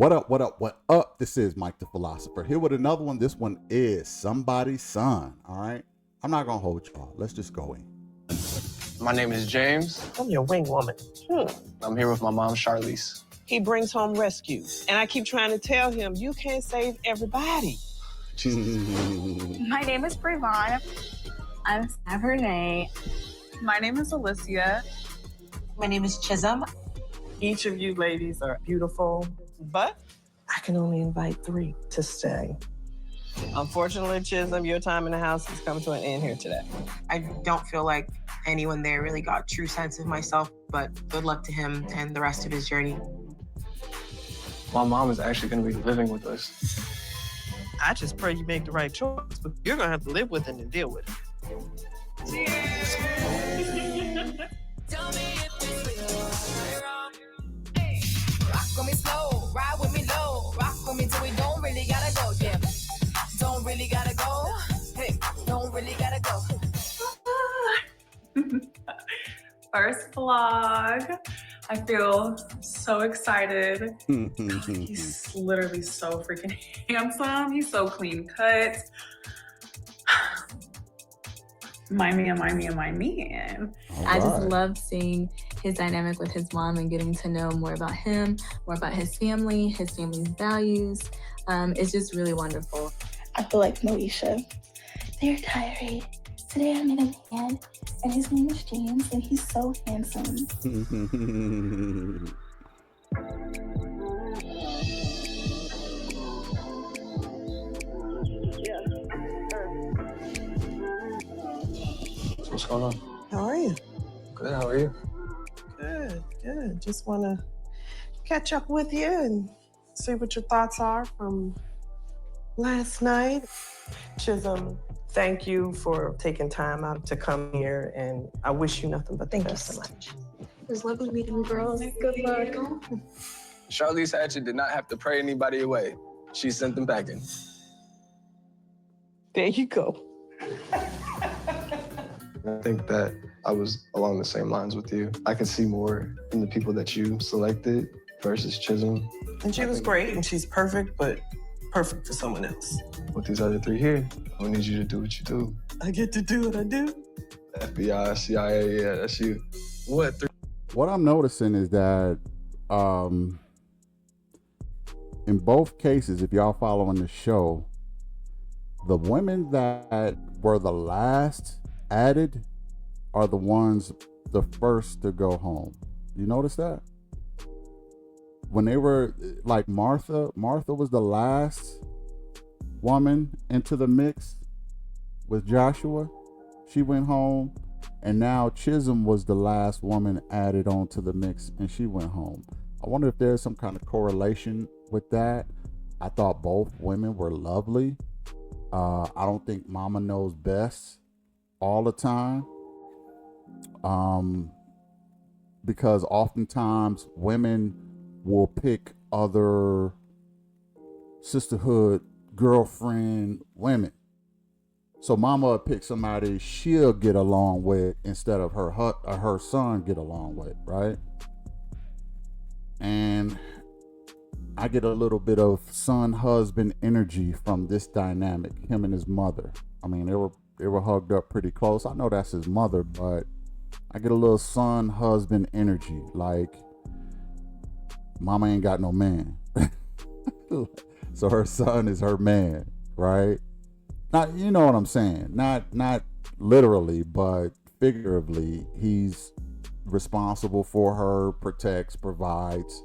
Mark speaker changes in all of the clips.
Speaker 1: What up, what up, what up? This is Mike the Philosopher here with another one. This one is Somebody's Son, all right? I'm not going to hold y'all. Let's just go in.
Speaker 2: My name is James.
Speaker 3: I'm your wing woman.
Speaker 2: I'm here with my mom, Charlize.
Speaker 3: He brings home rescues. And I keep trying to tell him, you can't save everybody.
Speaker 4: My name is Brevon. I'm Renee.
Speaker 5: My name is Alicia.
Speaker 6: My name is Chisholm.
Speaker 3: Each of you ladies are beautiful, but I can only invite 3 to stay. Unfortunately, Chisholm, your time in the house has come to an end here today.
Speaker 6: I don't feel like anyone there really got a true sense of myself, but good luck to him and the rest of his journey.
Speaker 2: My mom is actually going to be living with us.
Speaker 3: I just pray you make the right choice, but you're going to have to live with it and deal with it. Cheers!
Speaker 7: Tell me if it's real or wrong. Hey, rock on me slow, ride with me low. Rock on me till we don't really gotta go, yeah. Don't really gotta go. Hey, don't really gotta go.
Speaker 5: First vlog. I feel so excited. He's literally so freaking handsome. He's so clean cut. My man.
Speaker 4: I just love seeing his dynamic with his mom and getting to know more about him, more about his family's values. It's just really wonderful.
Speaker 8: I feel like Moesha. Dear Diary, today I met a man and his name is James and he's so handsome.
Speaker 2: What's going on?
Speaker 3: How are you?
Speaker 2: Good, how are you?
Speaker 3: Good. Just want to catch up with you and see what your thoughts are from last night. Chisholm, thank you for taking time out to come here, and I wish you nothing but the best.
Speaker 6: Thank you so much. It was lovely meeting you girls.
Speaker 4: Good luck.
Speaker 2: Charlize actually did not have to pray anybody away. She sent them packing.
Speaker 3: There you go.
Speaker 2: I think that I was along the same lines with you. I can see more in the people that you selected versus Chisholm.
Speaker 3: And she was great, and she's perfect, but perfect for someone else.
Speaker 2: With these other 3 here, I need you to do what you do.
Speaker 3: I get to do what I do.
Speaker 2: FBI, CIA, yeah, that's you. What? 3?
Speaker 1: What I'm noticing is that in both cases, if y'all following the show, the women that were the last added are the ones the first to go home. You notice that? When they were like Martha was the last woman into the mix with Joshua. She went home, and now Chisholm was the last woman added onto the mix, and she went home. I wonder if there's some kind of correlation with that. I thought both women were lovely. I don't think Mama knows best all the time, because oftentimes women will pick other sisterhood girlfriend women. So Mama will pick somebody she'll get along with instead of her son get along with, right? And I get a little bit of son husband energy from this dynamic, him and his mother. I mean, they were hugged up pretty close. I know that's his mother, but I get a little son husband energy. Like, Mama ain't got no man. So her son is her man, right? Not, you know what I'm saying? Not literally, but figuratively. He's responsible for her, protects, provides.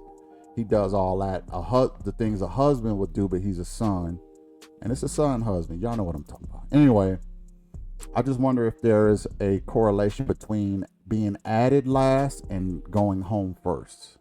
Speaker 1: He does all that. The things a husband would do, but he's a son. And it's a son husband. Y'all know what I'm talking about. Anyway, I just wonder if there is a correlation between being added last and going home first.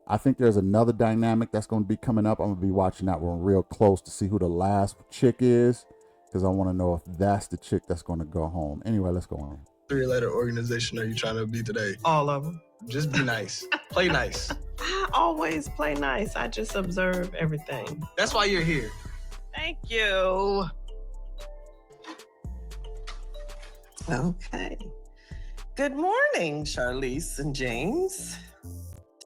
Speaker 1: I think there's another dynamic that's going to be coming up. I'm going to be watching that one real close to see who the last chick is, because I want to know if that's the chick that's going to go home. Anyway, let's go on.
Speaker 2: 3-letter organization are you trying to be today?
Speaker 3: All of them.
Speaker 2: Just be nice. Play nice.
Speaker 3: I always play nice. I just observe everything.
Speaker 2: That's why you're here.
Speaker 3: Thank you. Okay. Good morning, Charlize and James.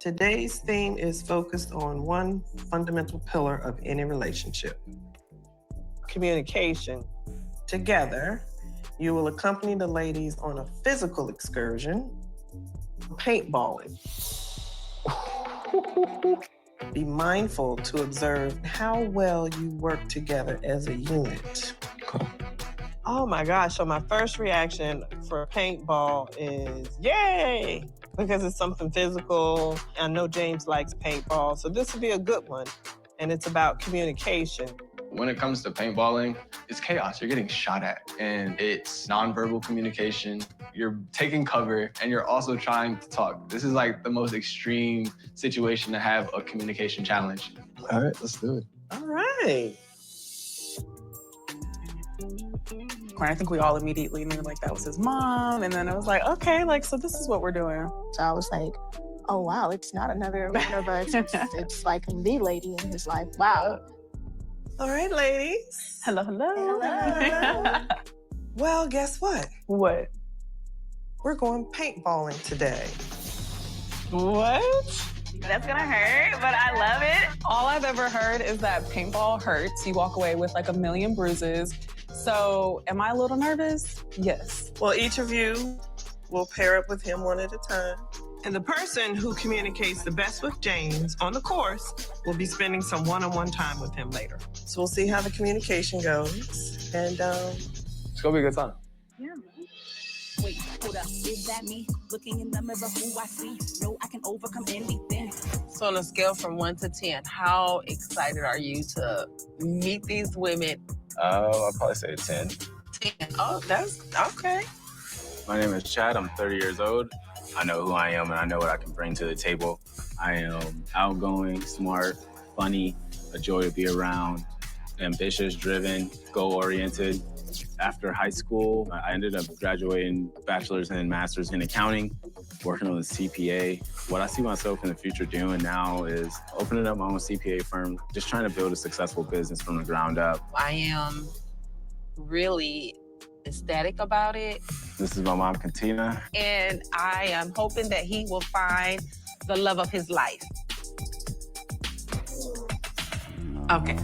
Speaker 3: Today's theme is focused on one fundamental pillar of any relationship: communication. Together, you will accompany the ladies on a physical excursion, paintballing. Be mindful to observe how well you work together as a unit. Oh my gosh, so my first reaction for paintball is yay! Because it's something physical. I know James likes paintball, so this would be a good one. And it's about communication.
Speaker 2: When it comes to paintballing, it's chaos. You're getting shot at, and it's nonverbal communication. You're taking cover, and you're also trying to talk. This is like the most extreme situation to have a communication challenge. All right, let's do it.
Speaker 3: All right.
Speaker 5: I think we all immediately knew like that was his mom, and then I was like, okay, like so this is what we're doing.
Speaker 8: So I was like, oh wow, it's not another one of us. It's like the lady in his life. Wow.
Speaker 3: All right, ladies.
Speaker 5: Hello, hello.
Speaker 8: Hello.
Speaker 3: Well, guess what?
Speaker 5: What?
Speaker 3: We're going paintballing today.
Speaker 5: What? That's gonna hurt, but I love it. All I've ever heard is that paintball hurts. You walk away with like a million bruises. So am I a little nervous? Yes.
Speaker 3: Well, each of you will pair up with him one at a time. And the person who communicates the best with James on the course will be spending some one-on-one time with him later. So we'll see how the communication goes. And
Speaker 2: It's gonna be a good time.
Speaker 5: Yeah.
Speaker 7: Wait, hold up, is that me? Looking in the mirror, who I see? No, I can overcome anything.
Speaker 6: So on a scale from 1 to 10, how excited are you to meet these women?
Speaker 9: I'll probably say 10.
Speaker 6: 10. Oh, that's okay.
Speaker 9: My name is Chad. I'm 30 years old. I know who I am and I know what I can bring to the table. I am outgoing, smart, funny, a joy to be around, ambitious, driven, goal-oriented. After high school, I ended up graduating bachelor's and master's in accounting, working on the CPA. What I see myself in the future doing now is opening up my own CPA firm, just trying to build a successful business from the ground up.
Speaker 6: I am really ecstatic about it.
Speaker 9: This is my mom, Katina.
Speaker 6: And I am hoping that he will find the love of his life. Okay.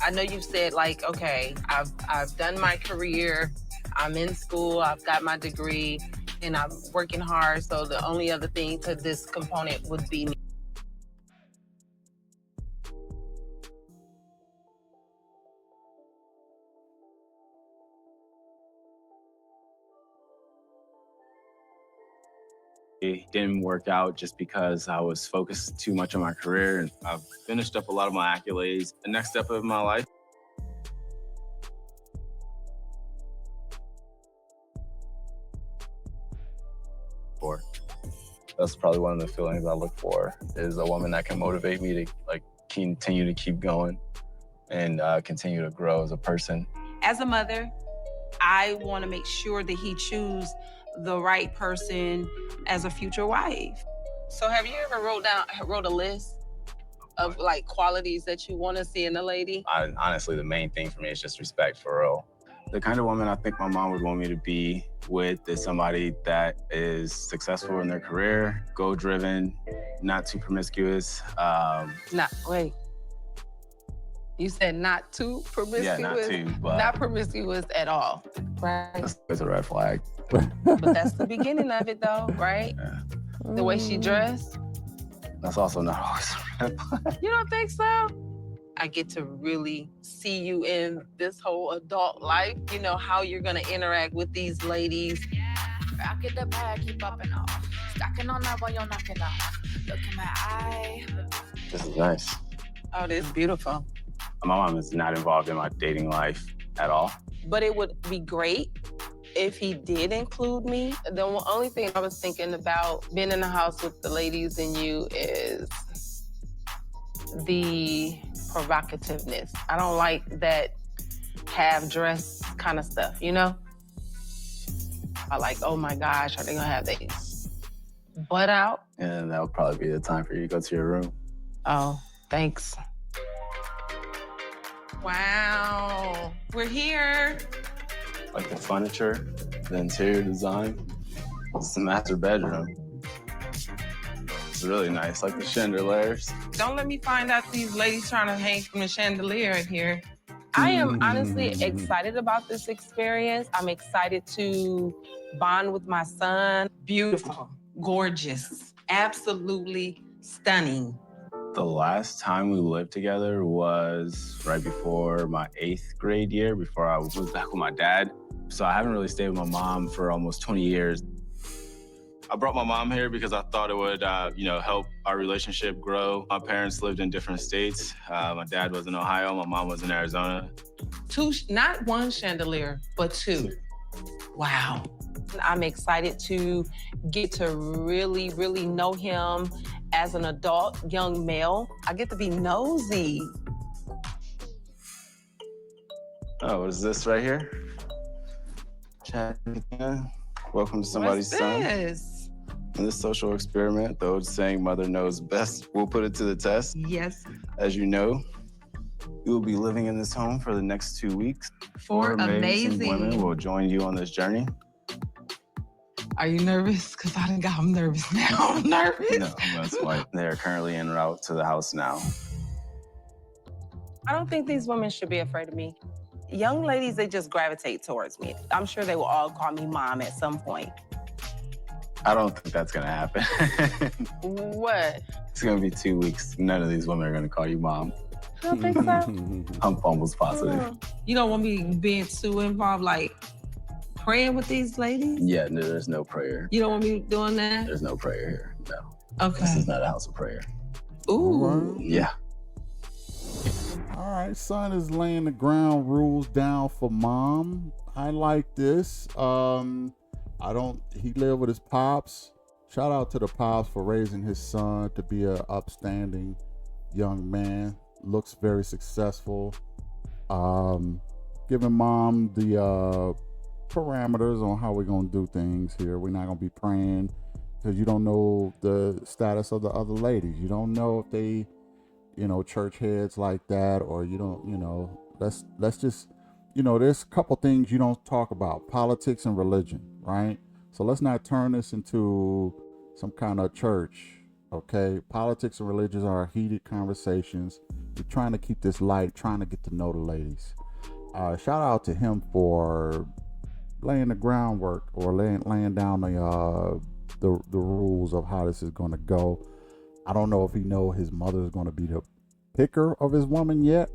Speaker 6: I know you said like, okay, I've done my career, I'm in school, I've got my degree, and I'm working hard. So the only other thing to this component would be me.
Speaker 9: It didn't work out just because I was focused too much on my career, and I've finished up a lot of my accolades. The next step of my life. That's probably one of the feelings I look for, is a woman that can motivate me to like continue to keep going and continue to grow as a person.
Speaker 6: As a mother, I want to make sure that he chooses the right person as a future wife. So have you ever wrote a list of like qualities that you want to see in a lady?
Speaker 9: Honestly, the main thing for me is just respect, for real. The kind of woman I think my mom would want me to be with is somebody that is successful in their career, goal-driven, not too promiscuous.
Speaker 6: Wait. You said not too promiscuous?
Speaker 9: Yeah, not too, but...
Speaker 6: Not promiscuous at all, right?
Speaker 9: That's a red flag.
Speaker 6: But that's the beginning of it though, right?
Speaker 9: Yeah.
Speaker 6: The way she dressed?
Speaker 9: That's also not always a red flag.
Speaker 6: You don't think so? I get to really see you in this whole adult life, you know, how you're gonna interact with these ladies.
Speaker 7: Rock at the bag, keep popping off. Stacking on that while you're knocking off. Look in my eye.
Speaker 9: This is nice.
Speaker 6: Oh, this is beautiful.
Speaker 9: My mom is not involved in my dating life at all.
Speaker 6: But it would be great if he did include me. The only thing I was thinking about being in the house with the ladies and you is the provocativeness. I don't like that half-dressed kind of stuff, you know? I like, oh my gosh, are they gonna have their butt out?
Speaker 9: And that'll probably be the time for you to go to your room.
Speaker 6: Oh, thanks. Wow, we're here.
Speaker 9: Like the furniture, the interior design, it's the master bedroom. It's really nice, like the chandeliers.
Speaker 6: Don't let me find out these ladies trying to hang from the chandelier in here. I am honestly excited about this experience. I'm excited to bond with my son. Beautiful, gorgeous, absolutely stunning.
Speaker 9: The last time we lived together was right before my 8th grade year, before I moved back with my dad. So I haven't really stayed with my mom for almost 20 years. I brought my mom here because I thought it would, help our relationship grow. My parents lived in different states. My dad was in Ohio, my mom was in Arizona.
Speaker 6: Two, not one chandelier, but two. Wow. I'm excited to get to really, really know him as an adult young male. I get to be nosy.
Speaker 9: Oh, what is this right here? Chat. Welcome to somebody's son. In this social experiment, the old saying, mother knows best, we'll put it to the test.
Speaker 6: Yes.
Speaker 9: As you know, you will be living in this home for the next 2 weeks.
Speaker 6: Four amazing
Speaker 9: women will join you on this journey.
Speaker 6: Are you nervous? Because I'm nervous now. I'm nervous.
Speaker 9: No, that's why they're currently en route to the house now.
Speaker 6: I don't think these women should be afraid of me. Young ladies, they just gravitate towards me. I'm sure they will all call me mom at some point.
Speaker 9: I don't think that's gonna happen.
Speaker 6: What?
Speaker 9: It's gonna be 2 weeks. None of these women are gonna call you mom.
Speaker 6: I don't think so.
Speaker 9: I'm almost positive.
Speaker 6: You don't want me being too involved, like praying with these ladies?
Speaker 9: Yeah, no, there's no prayer.
Speaker 6: You don't want me doing that?
Speaker 9: There's no prayer here, no.
Speaker 6: Okay.
Speaker 9: This is not a house of prayer.
Speaker 6: Ooh.
Speaker 9: Yeah.
Speaker 1: All right, son is laying the ground rules down for mom. I like this. He lived with his pops. Shout out to the pops for raising his son to be an upstanding young man. Looks very successful. Giving mom the parameters on how we're gonna do things here. We're not gonna be praying because you don't know the status of the other ladies. You don't know if they, church heads like that, or you don't, let's just, there's a couple things you don't talk about: politics and religion, right? So let's not turn this into some kind of church, okay? Politics and religion are heated conversations. We're trying to keep this light, trying to get to know the ladies. Shout out to him for laying the groundwork, or laying down the rules of how this is going to go. I don't know if he know his mother is going to be the picker of his woman yet.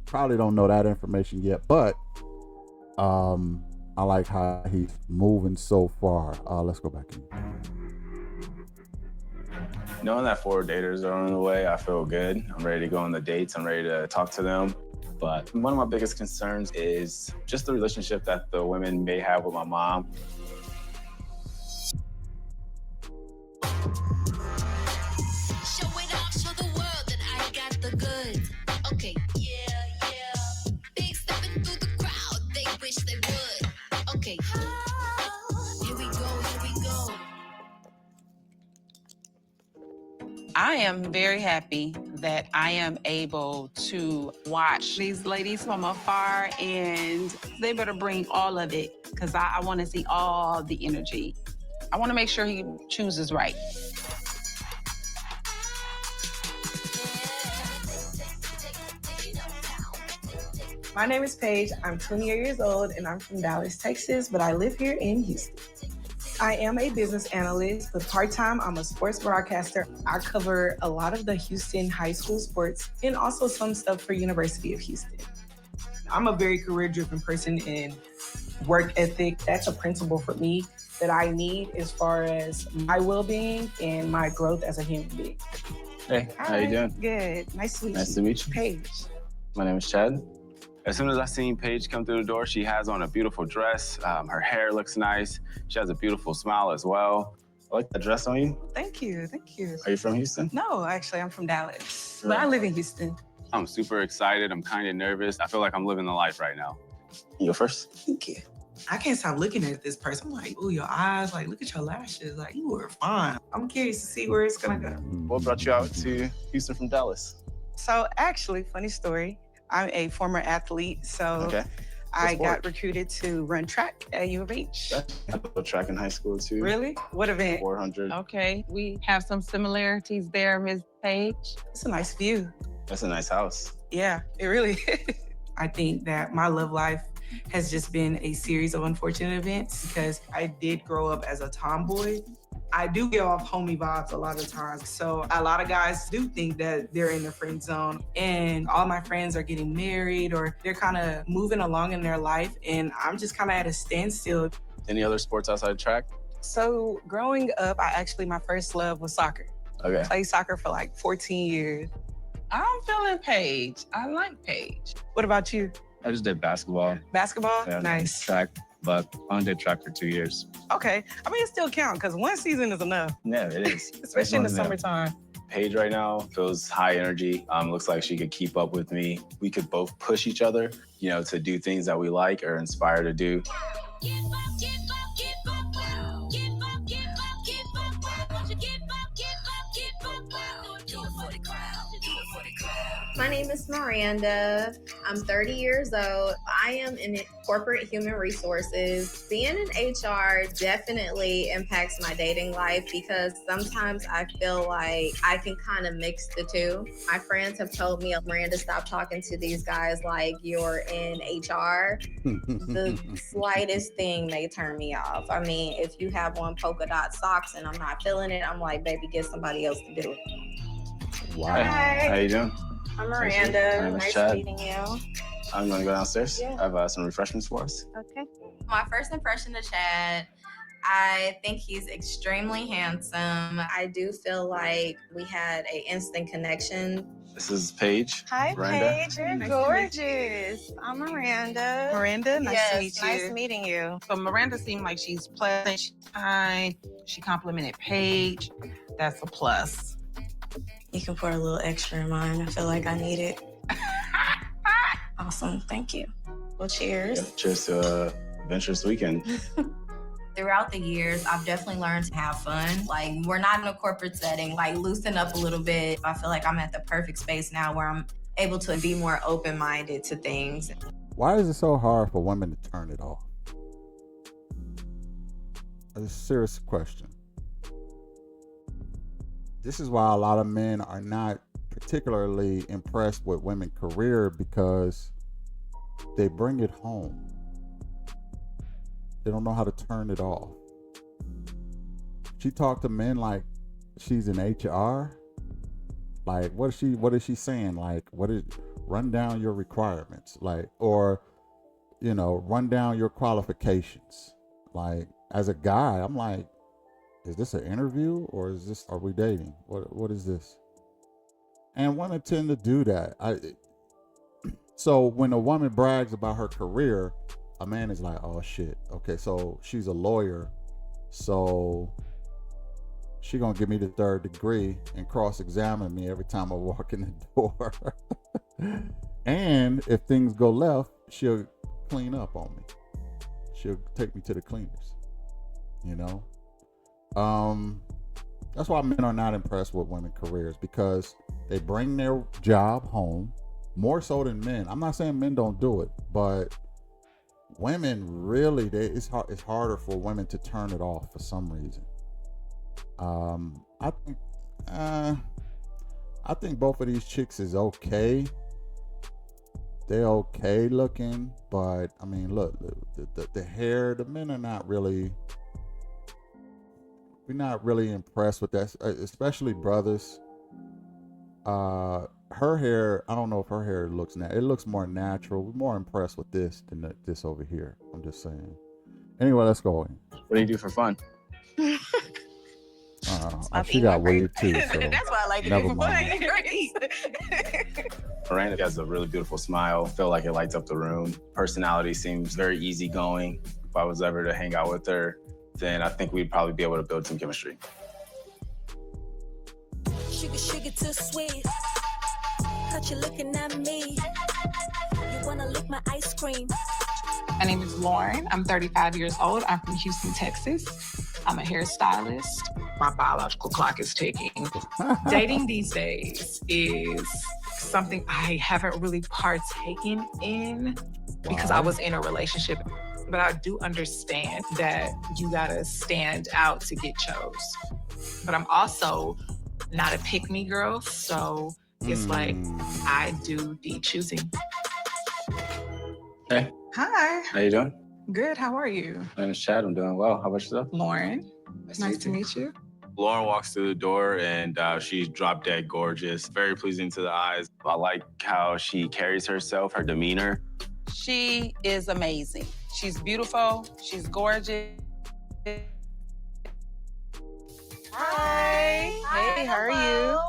Speaker 1: Probably don't know that information yet, but I like how he's moving so far. Let's go back in.
Speaker 9: Knowing that 4 daters are on the way, I feel good. I'm ready to go on the dates. I'm ready to talk to them. But one of my biggest concerns is just the relationship that the women may have with my mom.
Speaker 7: Show it off, show the world that I got the goods. Okay, yeah. Big stepping through the crowd, they wish they would. Okay, here we go.
Speaker 6: I am very happy that I am able to watch these ladies from afar, and they better bring all of it, because I want to see all the energy. I want to make sure he chooses right.
Speaker 10: My name is Paige. I'm 28 years old, and I'm from Dallas, Texas, but I live here in Houston. I am a business analyst, but part-time, I'm a sports broadcaster. I cover a lot of the Houston high school sports and also some stuff for University of Houston. I'm a very career-driven person, and work ethic, that's a principle for me that I need as far as my well-being and my growth as a human being.
Speaker 9: Hey, how you doing?
Speaker 10: Good. Nice to meet you.
Speaker 9: Nice to meet you.
Speaker 10: Paige.
Speaker 9: My name is Chad. As soon as I seen Paige come through the door, she has on a beautiful dress. Her hair looks nice. She has a beautiful smile as well. I like the dress on you.
Speaker 10: Thank you.
Speaker 9: Are you from Houston?
Speaker 10: No, actually, I'm from Dallas, but I live in Houston.
Speaker 9: I'm super excited. I'm kind of nervous. I feel like I'm living the life right now. You go first.
Speaker 10: Thank you. I can't stop looking at this person. I'm like, ooh, your eyes, like, look at your lashes. Like, you are fine. I'm curious to see where it's gonna go.
Speaker 9: What brought you out to Houston from Dallas?
Speaker 10: So actually, funny story. I'm a former athlete, so
Speaker 5: I got recruited to run track at U of H.
Speaker 9: I did track in high school too.
Speaker 5: Really? What event?
Speaker 9: 400.
Speaker 6: Okay, we have some similarities there, Ms. Page.
Speaker 5: It's a nice view.
Speaker 9: That's a nice house.
Speaker 5: Yeah, it really is. I think that my love life has just been a series of unfortunate events because I did grow up as a tomboy. I do give off homie vibes a lot of times. So a lot of guys do think that they're in the friend zone and all my friends are getting married or they're kind of moving along in their life and I'm just kind of at a standstill.
Speaker 9: Any other sports outside of track?
Speaker 5: So growing up, my first love was soccer.
Speaker 9: Okay.
Speaker 5: Played soccer for like 14 years.
Speaker 6: I'm feeling Paige. I like Paige.
Speaker 5: What about you?
Speaker 9: I just did basketball.
Speaker 5: Basketball?
Speaker 9: Yeah,
Speaker 5: Nice.
Speaker 9: Track, but I only did track for 2 years.
Speaker 5: Okay. I mean, it still counts because one season is enough.
Speaker 9: Yeah, it is.
Speaker 5: Especially in the summertime.
Speaker 9: Paige right now feels high energy. Looks like she could keep up with me. We could both push each other, to do things that we like or inspire to do.
Speaker 11: My name is Miranda. I'm 30 years old. I am in corporate human resources. Being in HR definitely impacts my dating life because sometimes I feel like I can kind of mix the two. My friends have told me, Miranda, stop talking to these guys like you're in HR. The slightest thing may turn me off. I mean, if you have on polka dot socks and I'm not feeling it, I'm like, baby, get somebody else to do it.
Speaker 1: Wow.
Speaker 11: Hi.
Speaker 9: How you doing?
Speaker 11: I'm Miranda. Nice meeting you.
Speaker 9: I'm going to go downstairs.
Speaker 11: Yeah.
Speaker 9: I have some refreshments for us.
Speaker 11: Okay. My first impression of Chad, I think he's extremely handsome. I do feel like we had an instant connection.
Speaker 9: This is Paige.
Speaker 10: Hi,
Speaker 9: Miranda.
Speaker 10: Paige. You're gorgeous. I'm Miranda.
Speaker 5: Miranda, nice to meet you.
Speaker 10: Nice meeting you.
Speaker 6: So Miranda seemed like she's pleasant, she's kind, she complimented Paige. That's a plus.
Speaker 11: You can pour a little extra in mine. I feel like I need it. Awesome. Thank you. Well, cheers.
Speaker 9: Yeah, cheers to a adventurous weekend.
Speaker 11: Throughout the years, I've definitely learned to have fun. Like, we're not in a corporate setting. Like, loosen up a little bit. I feel like I'm at the perfect space now where I'm able to be more open-minded to things.
Speaker 1: Why is it so hard for women to turn it off? That's a serious question. This is why a lot of men are not particularly impressed with women's career because they bring it home. They don't know how to turn it off. She talked to men like she's in HR. Like, what is she saying? Like, run down your requirements, like, or, run down your qualifications. Like, as a guy, I'm like, is this an interview or are we dating? What is this? And women tend to do that. So when a woman brags about her career, a man is like, oh shit. Okay, so she's a lawyer. So she gonna give me the 3rd degree and cross-examine me every time I walk in the door. And if things go left, she'll clean up on me. She'll take me to the cleaners, That's why men are not impressed with women's careers, because they bring their job home more so than men. I'm not saying men don't do it, but women really, it's harder for women to turn it off for some reason. I think both of these chicks is okay. They're okay looking, but I mean, look, the hair, the men are not really. We're not really impressed with that, especially brothers. Her hair, I don't know if her hair looks it looks more natural. We're more impressed with this than this over here. I'm just saying. Anyway, let's go in.
Speaker 9: What do you do for fun?
Speaker 1: She got weed too. So
Speaker 5: that's why I like to
Speaker 1: never
Speaker 5: do
Speaker 1: mind.
Speaker 9: Miranda has a really beautiful smile. I feel like it lights up the room. Personality seems very easygoing. If I was ever to hang out with her, then I think we'd probably be able to build some chemistry.
Speaker 7: Sugar too sweet. Caught you looking at me. You wanna lick my ice cream.
Speaker 5: My name is Lauren. I'm 35 years old. I'm from Houston, Texas. I'm a hairstylist. My biological clock is ticking. Dating these days is something I haven't really partaken in.
Speaker 12: because I was in a relationship. But I do understand that you gotta stand out to get chose. But I'm also not a pick-me girl, so it's like I do the choosing.
Speaker 9: Hey.
Speaker 5: Hi.
Speaker 9: How you doing?
Speaker 5: Good. How are you?
Speaker 9: My name is Chad. I'm doing well. How about yourself?
Speaker 5: Lauren. Nice to meet you.
Speaker 9: Lauren walks through the door and she's drop dead gorgeous, very pleasing to the eyes. I like how she carries herself, her demeanor.
Speaker 6: She is amazing. She's beautiful. She's gorgeous.
Speaker 5: Hi. Hey, how are you?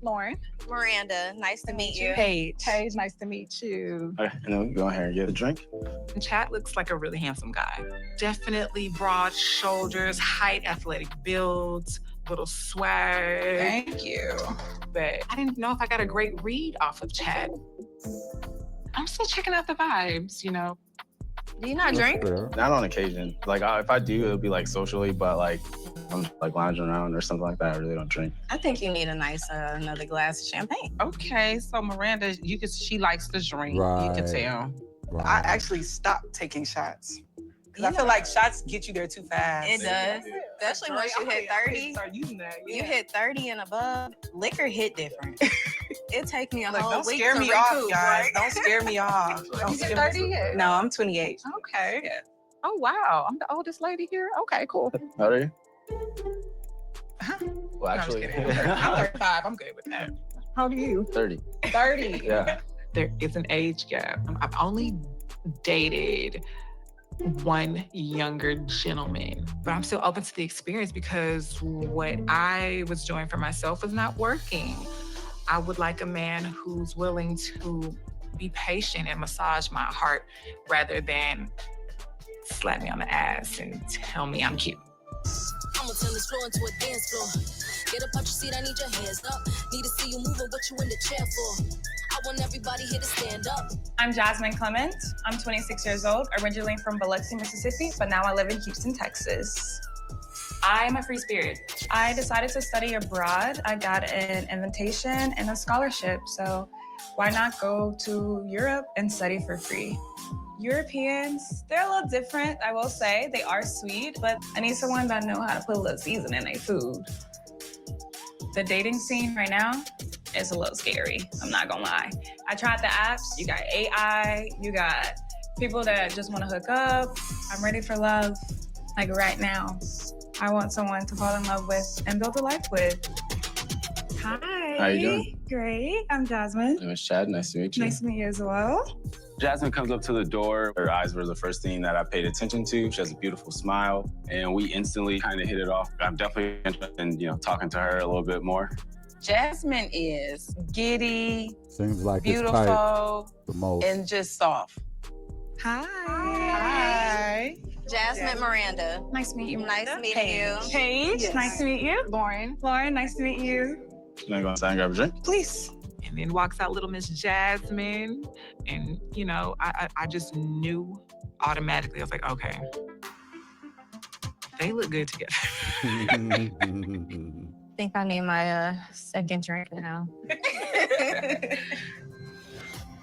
Speaker 5: Lauren.
Speaker 11: Miranda, nice to meet you.
Speaker 5: Paige. Paige, nice to meet you.
Speaker 9: All right, and then we can go ahead and get a drink.
Speaker 12: And Chad looks like a really handsome guy. Definitely broad shoulders, height, athletic build, little swag.
Speaker 5: Thank you.
Speaker 12: But I didn't know if I got a great read off of Chad. I'm still checking out the vibes, you know.
Speaker 11: Do you not drink?
Speaker 9: Not on occasion. Like, if I do, it'll be like socially, but like, I'm like lounging around or something like that. I really don't drink.
Speaker 11: I think you need a nice another glass of champagne.
Speaker 6: Okay, so Miranda, she likes to drink.
Speaker 1: Right.
Speaker 6: You can tell.
Speaker 1: Right.
Speaker 5: I actually stopped taking shots. Because I feel like shots get you there too fast.
Speaker 11: It does. Especially once you hit 30.
Speaker 5: Start using that.
Speaker 11: You hit 30 and above, liquor hit different. It take me a
Speaker 5: Look,
Speaker 11: whole
Speaker 5: don't
Speaker 11: week
Speaker 5: scare
Speaker 11: to
Speaker 5: me
Speaker 11: recoup,
Speaker 5: off, guys.
Speaker 11: right?
Speaker 5: Don't scare me off. Don't
Speaker 12: You
Speaker 5: scare
Speaker 12: get
Speaker 5: me
Speaker 12: 30 yet?
Speaker 5: No, I'm 28.
Speaker 12: Okay.
Speaker 5: Yeah.
Speaker 12: Oh, wow. I'm the oldest lady here? Okay, cool.
Speaker 9: How are you?
Speaker 12: Huh?
Speaker 9: Well,
Speaker 12: No, I'm just
Speaker 9: actually,
Speaker 12: kidding. I'm 35. I'm good with that. How old are you?
Speaker 9: 30.
Speaker 12: 30.
Speaker 9: Yeah.
Speaker 12: There is an age gap. I've only dated one younger gentleman, but I'm still open to the experience because what I was doing for myself was not working. I would like a man who's willing to be patient and massage my heart rather than slap me on the ass and tell me I'm cute.
Speaker 7: I'ma turn this floor into a dance floor. Get up out your seat, I need your hands up. Need to see you moving, what you in the chair for? I want everybody here to stand up.
Speaker 13: I'm Jasmine Clement. I'm 26 years old, originally from Biloxi, Mississippi, but now I live in Houston, Texas. I'm a free spirit. I decided to study abroad. I got an invitation and a scholarship, so why not go to Europe and study for free? Europeans, they're a little different, I will say. They are sweet, but I need someone that know how to put a little season in their food. The dating scene right now is a little scary, I'm not gonna lie. I tried the apps, you got AI, you got people that just wanna hook up. I'm ready for love, like right now. I want someone to fall in love with and build a life with. Hi.
Speaker 9: How you doing?
Speaker 13: Great, I'm Jasmine.
Speaker 9: My name is Chad. Nice to meet you.
Speaker 13: Nice to meet you as well.
Speaker 9: Jasmine comes up to the door. Her eyes were the first thing that I paid attention to. She has a beautiful smile, and we instantly kind of hit it off. I'm definitely interested in, talking to her a little bit more.
Speaker 6: Jasmine is giddy,
Speaker 1: Seems like it's
Speaker 6: beautiful,
Speaker 1: tight the most.
Speaker 6: and just soft.
Speaker 5: Hi.
Speaker 6: Hi.
Speaker 11: Jasmine Miranda.
Speaker 13: Nice to meet you.
Speaker 11: Nice meeting you.
Speaker 13: Paige,
Speaker 5: Yes.
Speaker 13: nice to meet you. Lauren, nice to meet you.
Speaker 9: Can I go inside and grab a drink?
Speaker 5: Please.
Speaker 12: And then walks out little Miss Jasmine. And, I just knew automatically. I was like, okay, they look good together.
Speaker 11: I think I need my second drink now.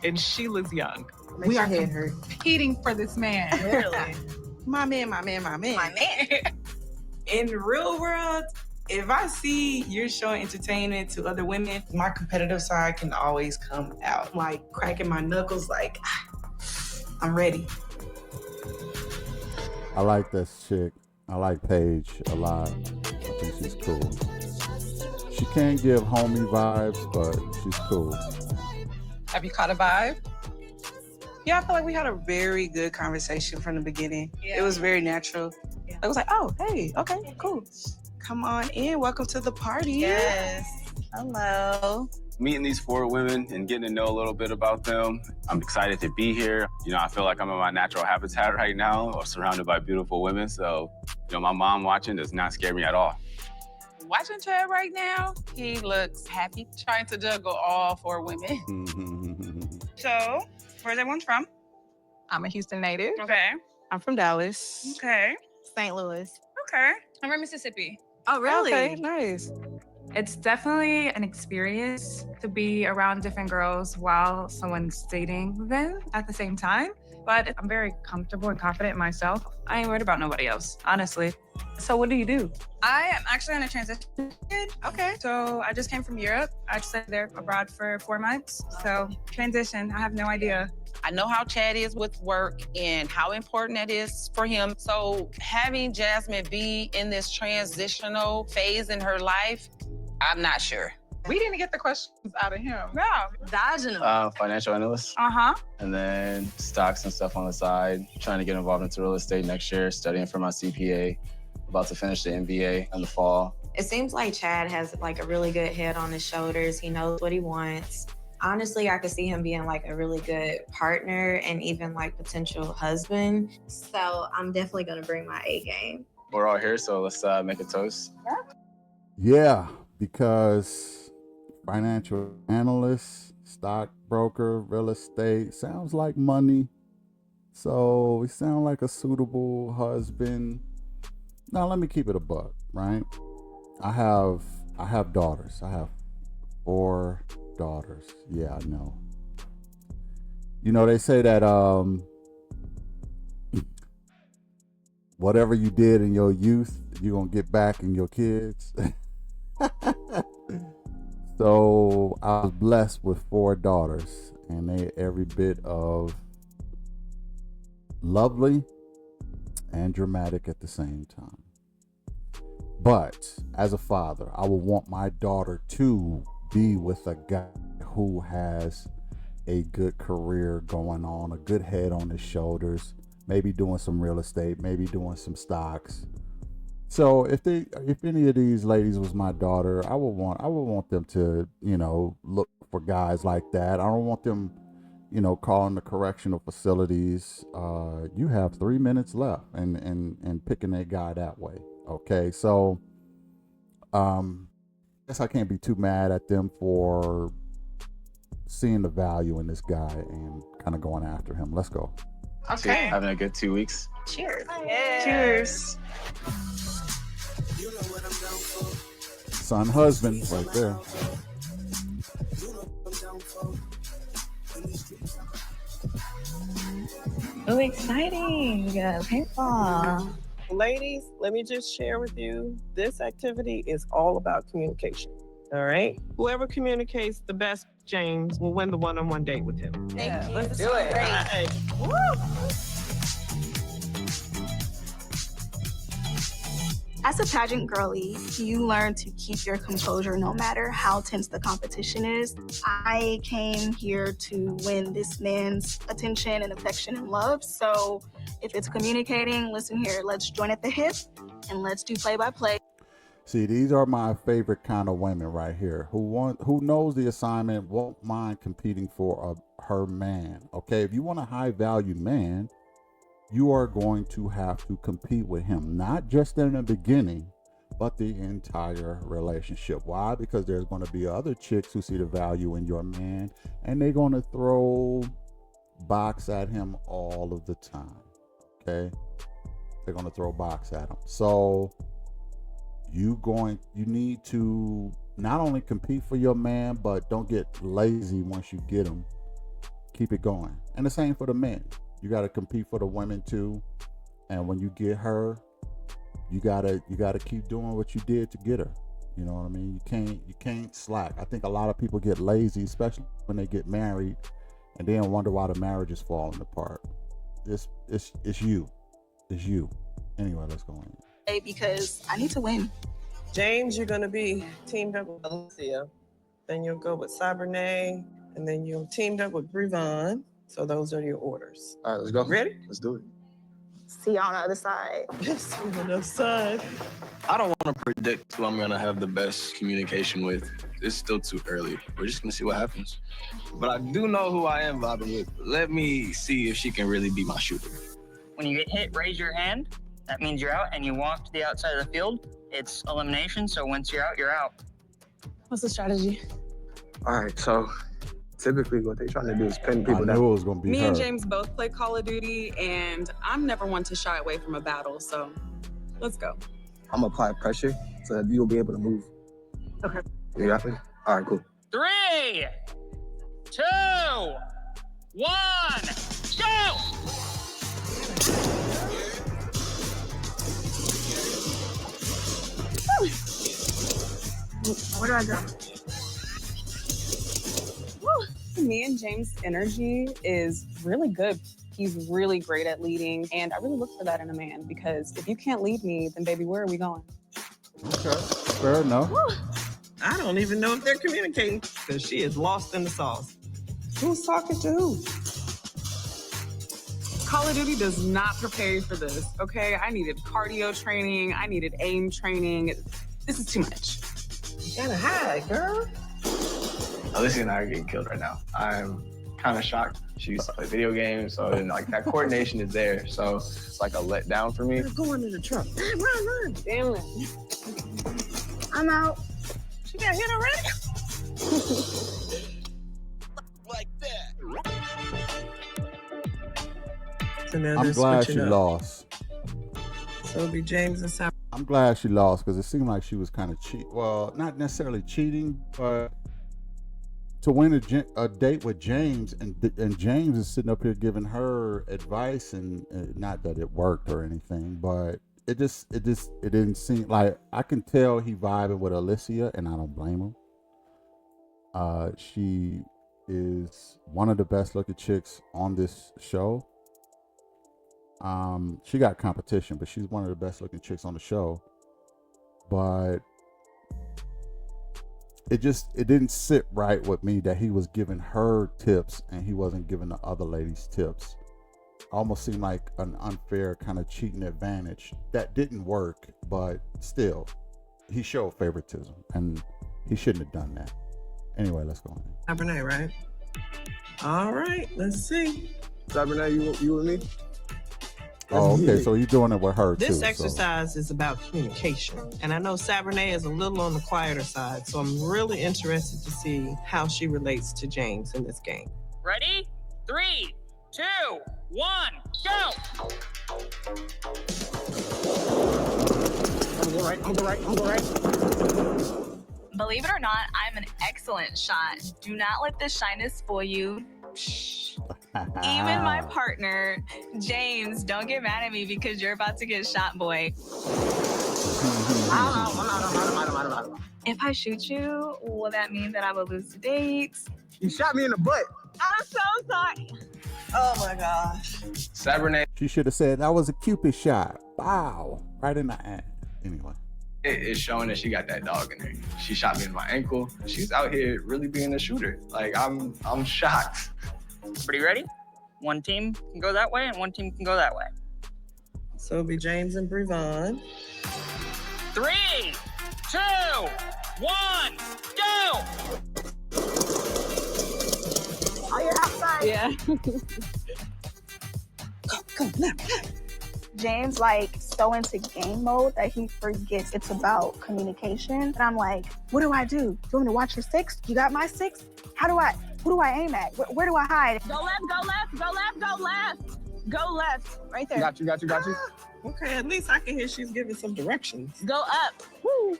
Speaker 12: And she was young.
Speaker 5: We are hurt.
Speaker 12: Competing for this man.
Speaker 11: Literally.
Speaker 5: My man.
Speaker 11: My man.
Speaker 5: In the real world, if I see you're showing entertainment to other women, my competitive side can always come out. Like cracking my knuckles, like, I'm ready.
Speaker 1: I like this chick. I like Paige a lot. I think she's cool. She can't give homie vibes, but she's cool.
Speaker 5: Have you caught a vibe? Yeah, I feel like we had a very good conversation from the beginning.
Speaker 11: Yeah.
Speaker 5: It was very natural.
Speaker 11: Yeah.
Speaker 5: I was like, oh, hey, okay, cool. Come on in. Welcome to the party.
Speaker 11: Yes. Hello.
Speaker 9: Meeting these 4 women and getting to know a little bit about them. I'm excited to be here. I feel like I'm in my natural habitat right now, surrounded by beautiful women. So, my mom watching does not scare me at all.
Speaker 6: Watching Chad right now, he looks happy, trying to juggle all 4 women.
Speaker 13: So, where's everyone from?
Speaker 12: I'm a Houston native.
Speaker 13: Okay.
Speaker 5: I'm from Dallas.
Speaker 13: Okay.
Speaker 11: St. Louis.
Speaker 13: Okay. I'm from Mississippi.
Speaker 11: Oh, really?
Speaker 5: Okay, nice.
Speaker 13: It's definitely an experience to be around different girls while someone's dating them at the same time. but I'm very comfortable and confident in myself. I ain't worried about nobody else, honestly. So what do? I am actually on a transition period. Okay. So I just came from Europe. I stayed there abroad for 4 months. So transition, I have no idea.
Speaker 6: I know how Chad is with work and how important that is for him. So having Jasmine be in this transitional phase in her life, I'm not sure.
Speaker 12: We didn't get the questions out of him.
Speaker 13: Yeah.
Speaker 11: Vaginal.
Speaker 9: Financial analyst.
Speaker 13: Uh-huh.
Speaker 9: And then stocks and stuff on the side. Trying to get involved into real estate next year, studying for my CPA. About to finish the MBA in the fall.
Speaker 11: It seems like Chad has like a really good head on his shoulders. He knows what he wants. Honestly, I could see him being like a really good partner and even like potential husband. So I'm definitely gonna bring my A game.
Speaker 9: We're all here, so let's make a toast.
Speaker 1: Yeah, because financial analyst, stockbroker, real estate sounds like money. So we sound like a suitable husband. Now let me keep it a buck, right? I have daughters. I have 4 daughters. Yeah, I know. You know, they say that whatever you did in your youth, you're gonna get back in your kids. So I was blessed with 4 daughters, and they every bit of lovely and dramatic at the same time. But as a father, I would want my daughter to be with a guy who has a good career going on, a good head on his shoulders, maybe doing some real estate, maybe doing some stocks. So if any of these ladies was my daughter, I would want them to, you know, look for guys like that. I don't want them, you know, calling the correctional facilities. You have 3 minutes left, and picking a guy that way. Okay, so I guess I can't be too mad at them for seeing the value in this guy and kind of going after him. Let's go.
Speaker 9: Okay. Having a good 2 weeks.
Speaker 11: Cheers.
Speaker 3: Yeah. Cheers.
Speaker 1: Son, husband, right there.
Speaker 4: Oh, exciting. Paintball.
Speaker 3: Ladies, let me just share with you, this activity is all about communication. All right? Whoever communicates the best, James, will win the one-on-one date with him.
Speaker 11: Thank you.
Speaker 3: Let's do it.
Speaker 11: Great.
Speaker 3: Woo!
Speaker 8: As a pageant girly, you learn to keep your composure no matter how tense the competition is. I came here to win this man's attention and affection and love. So if it's communicating, listen here, let's join at the hip and let's do play-by-play.
Speaker 1: See, these are my favorite kind of women right here, who knows the assignment, won't mind competing for her man. Okay, if you want a high value man, you are going to have to compete with him, not just in the beginning, but the entire relationship. Why? Because there's going to be other chicks who see the value in your man, and they're going to throw box at him all of the time. Okay, they're going to throw box at him. So you need to not only compete for your man, but don't get lazy once you get him. Keep it going. And the same for the men. You got to compete for the women too. And when you get her, you gotta keep doing what you did to get her. You know what I mean? You can't slack. I think a lot of people get lazy, especially when they get married, and then wonder why the marriage is falling apart. It's you. It's you. Anyway, let's go on.
Speaker 8: Because I need to win.
Speaker 3: James, you're going to be teamed up with Alicia. Then you'll go with Sabernay, and then you'll teamed up with Brevon. So those are your orders.
Speaker 2: All right, let's go.
Speaker 3: Ready?
Speaker 2: Let's do it.
Speaker 8: See you on the other side.
Speaker 3: See you on the other side.
Speaker 2: I don't want to predict who I'm going to have the best communication with. It's still too early. We're just going to see what happens. But I do know who I am vibing with. Let me see if she can really be my shooter.
Speaker 14: When you get hit, raise your hand. That means you're out, and you walk to the outside of the field. It's elimination, so once you're out, you're out.
Speaker 5: What's the strategy?
Speaker 2: All right, so typically what they're trying to do is pin people down.
Speaker 1: I knew it was going to be
Speaker 5: Me
Speaker 1: her.
Speaker 5: and James both play Call of Duty, and I'm never one to shy away from a battle, so let's go.
Speaker 2: I'm going to apply pressure so that you'll be able to move.
Speaker 5: Okay.
Speaker 2: You got me? All right, cool.
Speaker 14: 3, 2, 1, go!
Speaker 8: Where do I go?
Speaker 5: Me and James' energy is really good. He's really great at leading, and I really look for that in a man because if you can't lead me, then baby, where are we going?
Speaker 1: Okay, fair enough.
Speaker 3: I don't even know if they're communicating because she is lost in the sauce. Who's talking to who?
Speaker 5: Call of Duty does not prepare you for this, okay? I needed cardio training. I needed aim training. This is too much.
Speaker 3: You gotta hide, girl.
Speaker 2: Alicia and I are getting killed right now. I'm kind of shocked. She used to play video games, so then, like, that coordination is there. So it's like a letdown for me.
Speaker 3: Go into the truck. Run.
Speaker 5: Damn it.
Speaker 8: I'm out.
Speaker 3: She got hit already?
Speaker 15: Like that.
Speaker 3: So now
Speaker 1: I'm
Speaker 3: they're
Speaker 1: glad
Speaker 3: switching
Speaker 1: she
Speaker 3: up.
Speaker 1: lost.
Speaker 3: So it'll be James and Sam.
Speaker 1: I'm glad she lost because it seemed like she was kind of well, not necessarily cheating, but to win a date with James, and James is sitting up here giving her advice, and not that it worked or anything, but it didn't seem like, I can tell he vibing with Alicia, and I don't blame him. She is one of the best looking chicks on this show. She got competition, but she's one of the best looking chicks on the show. But it didn't sit right with me that he was giving her tips and he wasn't giving the other ladies tips. Almost seemed like an unfair kind of cheating advantage. That didn't work, but still, he showed favoritism and he shouldn't have done that. Anyway, let's go on.
Speaker 3: Cabernet, right? All right, let's see.
Speaker 2: Cabernet, you with me?
Speaker 1: Oh, okay. So you're doing it with her too.
Speaker 3: This exercise is about communication. And I know Cabernet is a little on the quieter side, so I'm really interested to see how she relates to James in this game.
Speaker 14: Ready? 3, 2, 1, go!
Speaker 3: I'm going right.
Speaker 4: Believe it or not, I'm an excellent shot. Do not let the shyness fool you. Even my partner, James, don't get mad at me because you're about to get shot, boy. If I shoot you, will that mean that I will lose the date?
Speaker 2: You shot me in the butt.
Speaker 4: I'm so sorry.
Speaker 3: Oh my gosh.
Speaker 2: Cabernet.
Speaker 1: She should have said that was a Cupid shot. Wow, right in the ass. Anyway.
Speaker 2: It's showing that she got that dog in her. She shot me in my ankle. She's out here really being a shooter. Like, I'm shocked.
Speaker 14: Everybody ready? One team can go that way and one team can go that way.
Speaker 3: So it'll be James and Brevon.
Speaker 14: 3, 2, 1, go!
Speaker 8: Oh, you're outside.
Speaker 5: Yeah.
Speaker 3: Go, left.
Speaker 8: James so into game mode that he forgets it's about communication. And I'm like, what do I do? Do you want me to watch your 6? You got my 6? Who do I aim at? Where do I hide?
Speaker 5: Go left. Go left. Right there.
Speaker 2: Got you.
Speaker 3: Okay, at least I can hear she's giving some directions.
Speaker 5: Go up.
Speaker 3: Woo.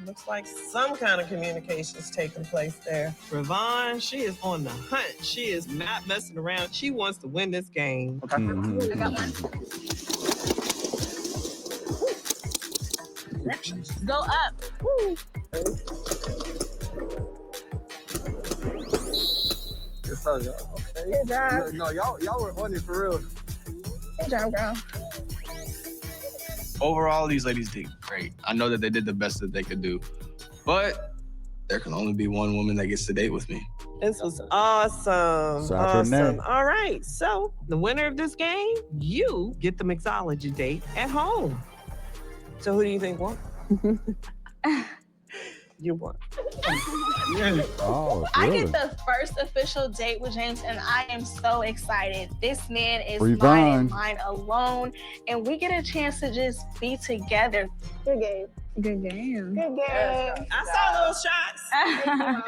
Speaker 3: Looks like some kind of communication is taking place there. Brevon, she is on the hunt. She is not messing around. She wants to win this game.
Speaker 2: Okay.
Speaker 8: I got one.
Speaker 3: Directions.
Speaker 5: Go up. Woo.
Speaker 8: Good job.
Speaker 2: No, y'all were on it for real.
Speaker 8: Good job, girl.
Speaker 2: Overall, these ladies did great. I know that they did the best that they could do, but there can only be one woman that gets to date with me.
Speaker 3: This was awesome.
Speaker 1: Saturday.
Speaker 3: All right, so the winner of this game, you get the mixology date at home. So who do you think won? You won.
Speaker 1: Oh,
Speaker 11: I
Speaker 1: really?
Speaker 11: get the first official date with James, and I am so excited. This man is
Speaker 1: Brevon.
Speaker 11: mine and mine alone, and we get a chance to just be together. Good game.
Speaker 4: Good game.
Speaker 11: Good game.
Speaker 3: I saw those shots.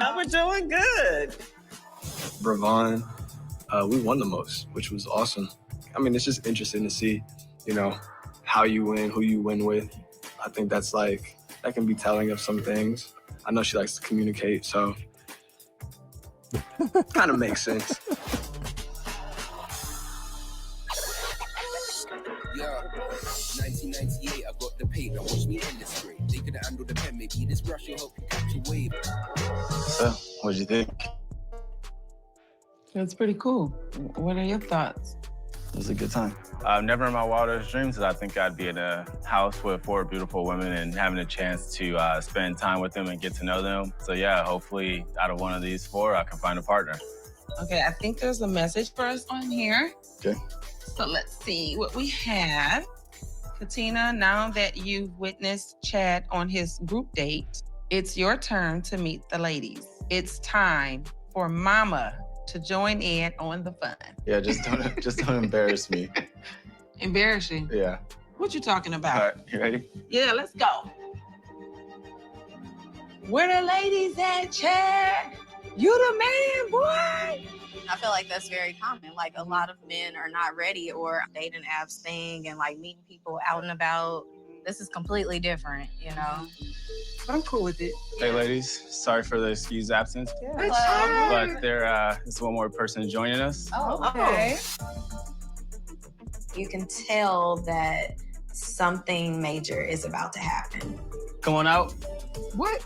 Speaker 3: Y'all were doing good.
Speaker 2: Brevon, we won the most, which was awesome. I mean, it's just interesting to see, how you win, who you win with. I think that can be telling of some things. I know she likes to communicate, so kind of makes sense.
Speaker 15: Yeah, 1998, I got the paper, watch me illustrate. They can handle the pen, maybe this brush will help you catch a wave.
Speaker 2: So, what'd you think?
Speaker 16: That's pretty cool. What are your thoughts?
Speaker 2: It was a good time.
Speaker 9: Never in my wildest dreams did I think I'd be in a house with 4 beautiful women and having a chance to spend time with them and get to know them. So yeah, hopefully out of one of these 4, I can find a partner.
Speaker 16: Okay, I think there's a message for us on here.
Speaker 2: Okay.
Speaker 16: So let's see what we have. Katina, now that you've witnessed Chad on his group date, it's your turn to meet the ladies. It's time for Mama to join in on the fun.
Speaker 2: Yeah, just don't embarrass me.
Speaker 16: Embarrassing?
Speaker 2: Yeah.
Speaker 16: What you talking about?
Speaker 2: All right, you ready?
Speaker 16: Yeah, let's go. Where the ladies at, Chad? You the man, boy.
Speaker 11: I feel like that's very common. Like a lot of men are not ready or dating apps thing and like meeting people out and about. This is completely different, you know?
Speaker 16: I'm cool with it.
Speaker 9: Hey ladies, sorry for the excused absence.
Speaker 11: Hello.
Speaker 9: But there is one more person joining us.
Speaker 11: Oh, okay. You can tell that something major is about to happen.
Speaker 9: Come on out.
Speaker 16: What?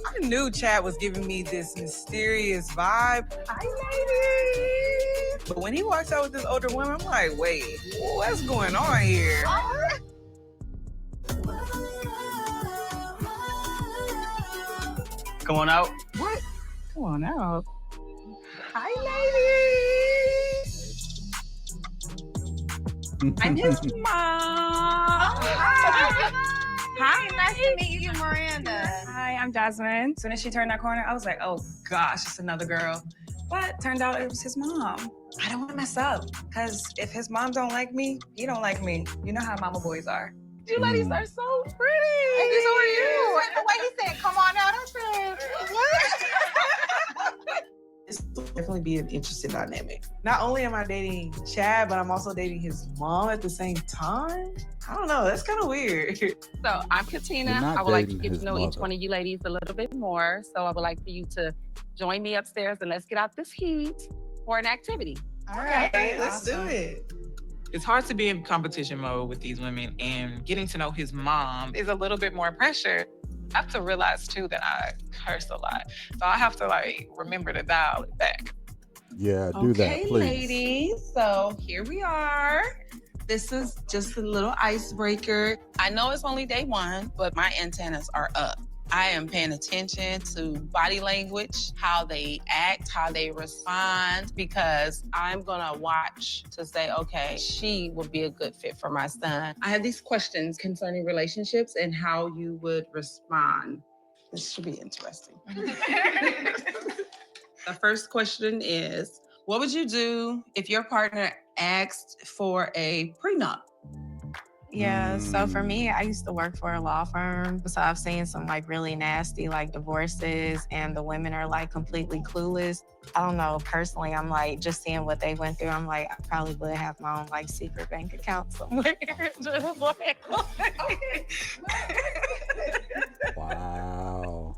Speaker 17: I knew Chad was giving me this mysterious vibe. Hi, ladies. But when he walks out with this older woman, I'm like, wait, what's going on here?
Speaker 9: Come on out.
Speaker 16: What? Come on out.
Speaker 17: Hi, ladies.
Speaker 16: I'm his mom.
Speaker 11: Hi, nice to meet you, Miranda.
Speaker 13: Hi, I'm Jasmine. As soon as she turned that corner, I was like, oh gosh, it's another girl. But turned out it was his mom. I don't want to mess up, because if his mom don't like me, he don't like me. You know how mama boys are.
Speaker 16: You ladies are so pretty.
Speaker 17: Hey, so are you. And the way he said, come on out, I said, what? This will definitely be an interesting dynamic. Not only am I dating Chad, but I'm also dating his mom at the same time. I don't know. That's kind of weird.
Speaker 18: So I'm Katina. I would like to get to know each one of you ladies a little bit more. So I would like for you to join me upstairs and let's get out this heat for an activity.
Speaker 17: All right, let's do it.
Speaker 12: It's hard to be in competition mode with these women, and getting to know his mom is a little bit more pressure. I have to realize too that I curse a lot. So I have to remember to dial it back.
Speaker 1: Yeah, do that,
Speaker 16: Okay,
Speaker 1: please.
Speaker 16: ladies. So here we are. This is just a little icebreaker. I know it's only day 1, but my antennas are up. I am paying attention to body language, how they act, how they respond, because I'm gonna watch to say, okay, she would be a good fit for my son. I have these questions concerning relationships and how you would respond. This should be interesting. The first question is, what would you do if your partner asked for a prenup?
Speaker 11: Yeah, so for me, I used to work for a law firm. So I've seen some really nasty divorces, and the women are completely clueless. I don't know, personally, I'm just seeing what they went through. I'm I probably would have my own secret bank account somewhere.
Speaker 1: Wow.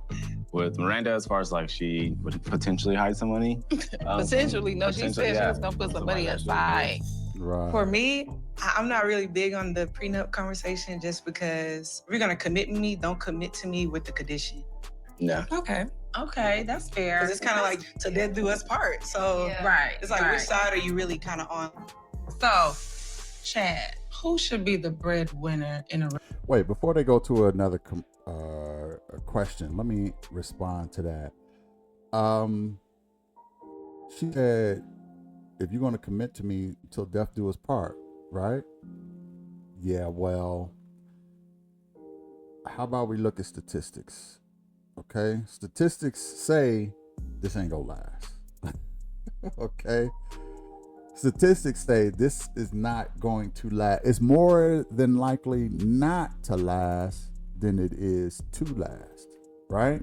Speaker 9: With Miranda, as far as she would potentially hide some money.
Speaker 16: Potentially, no, she said she was gonna put some money aside.
Speaker 1: Right.
Speaker 17: For me, I'm not really big on the prenup conversation just because if you're going to commit me, don't commit to me with the condition.
Speaker 2: Yeah.
Speaker 16: Okay, that's fair.
Speaker 17: Because it's kind of till death do us part. So
Speaker 16: Right.
Speaker 17: it's
Speaker 16: right.
Speaker 17: which side are you really kind of on?
Speaker 16: So, Chad, who should be the breadwinner in a
Speaker 1: Wait, before they go to another question, let me respond to that. She said, if you're going to commit to me till death do us part, right? Yeah, well, how about we look at statistics? Okay? Statistics say this ain't going to last. Okay? Statistics say this is not going to last. It's more than likely not to last than it is to last, right?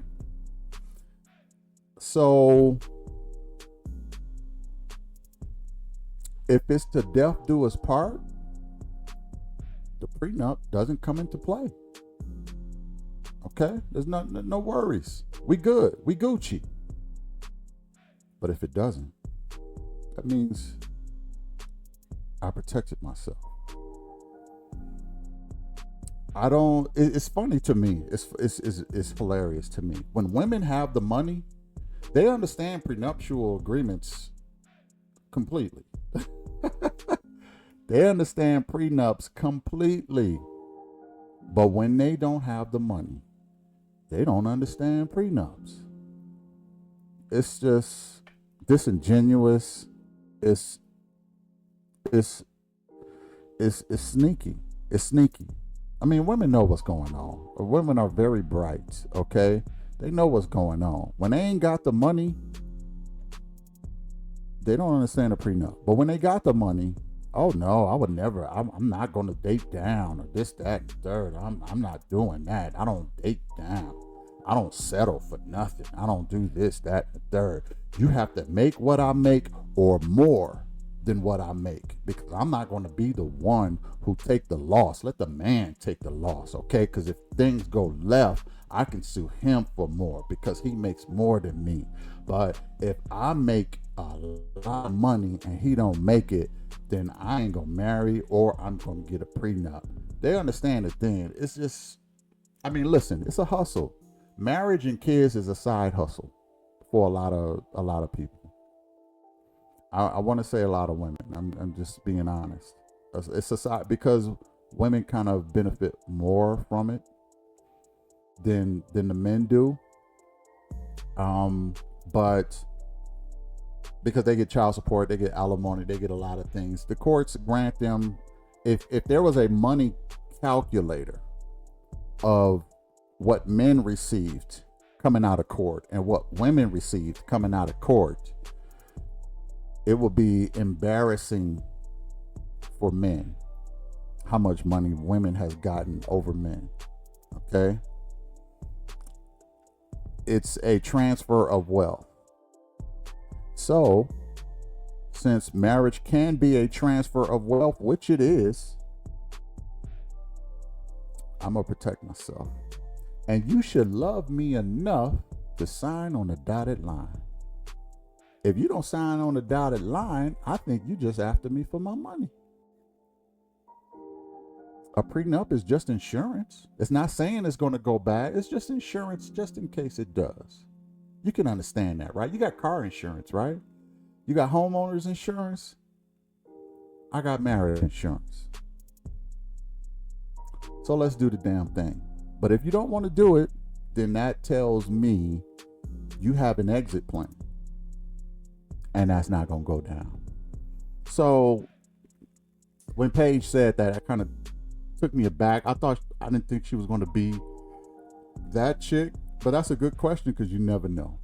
Speaker 1: So if it's to death do us part, the prenup doesn't come into play. Okay? There's no worries. We good. We Gucci. But if it doesn't, that means I protected myself. I don't. It's funny to me. It's hilarious to me when women have the money. They understand prenuptial agreements completely. They understand prenups completely. But when they don't have the money, they don't understand prenups. It's just disingenuous. It's it's it's sneaky. It's sneaky. I mean, women know what's going on. Women are very bright, okay? They know what's going on. When they ain't got the money, they don't understand the prenup. But when they got the money, oh no, I would never. I'm not going to date down or this, that, and third. I'm not doing that. I don't date down. I don't settle for nothing. I don't do this, that, and third. You have to make what I make or more than what I make, because I'm not going to be the one who take the loss. Let the man take the loss, okay? Because if things go left, I can sue him for more because he makes more than me. But if I make a lot of money and he don't make it, then I ain't gonna marry or I'm gonna get a prenup. They understand the thing. It's just, I mean, listen, it's a hustle. Marriage and kids is a side hustle for a lot of people. I want to say a lot of women. I'm just being honest. It's a side because women kind of benefit more from it than the men do. But because they get child support, they get alimony, they get a lot of things. The courts grant them, if there was a money calculator of what men received coming out of court and what women received coming out of court, it would be embarrassing for men how much money women has gotten over men. Okay? It's a transfer of wealth. So, since marriage can be a transfer of wealth, which it is, I'm going to protect myself. And you should love me enough to sign on the dotted line. If you don't sign on the dotted line, I think you just after me for my money. A prenup is just insurance. It's not saying it's going to go bad. It's just insurance just in case it does. You can understand that, right? You got car insurance, right? You got homeowners insurance. I got marriage insurance. So let's do the damn thing. But if you don't want to do it, then that tells me you have an exit plan. And that's not going to go down. So when Paige said that, it kind of took me aback. I didn't think she was going to be that chick, but that's a good question because you never know.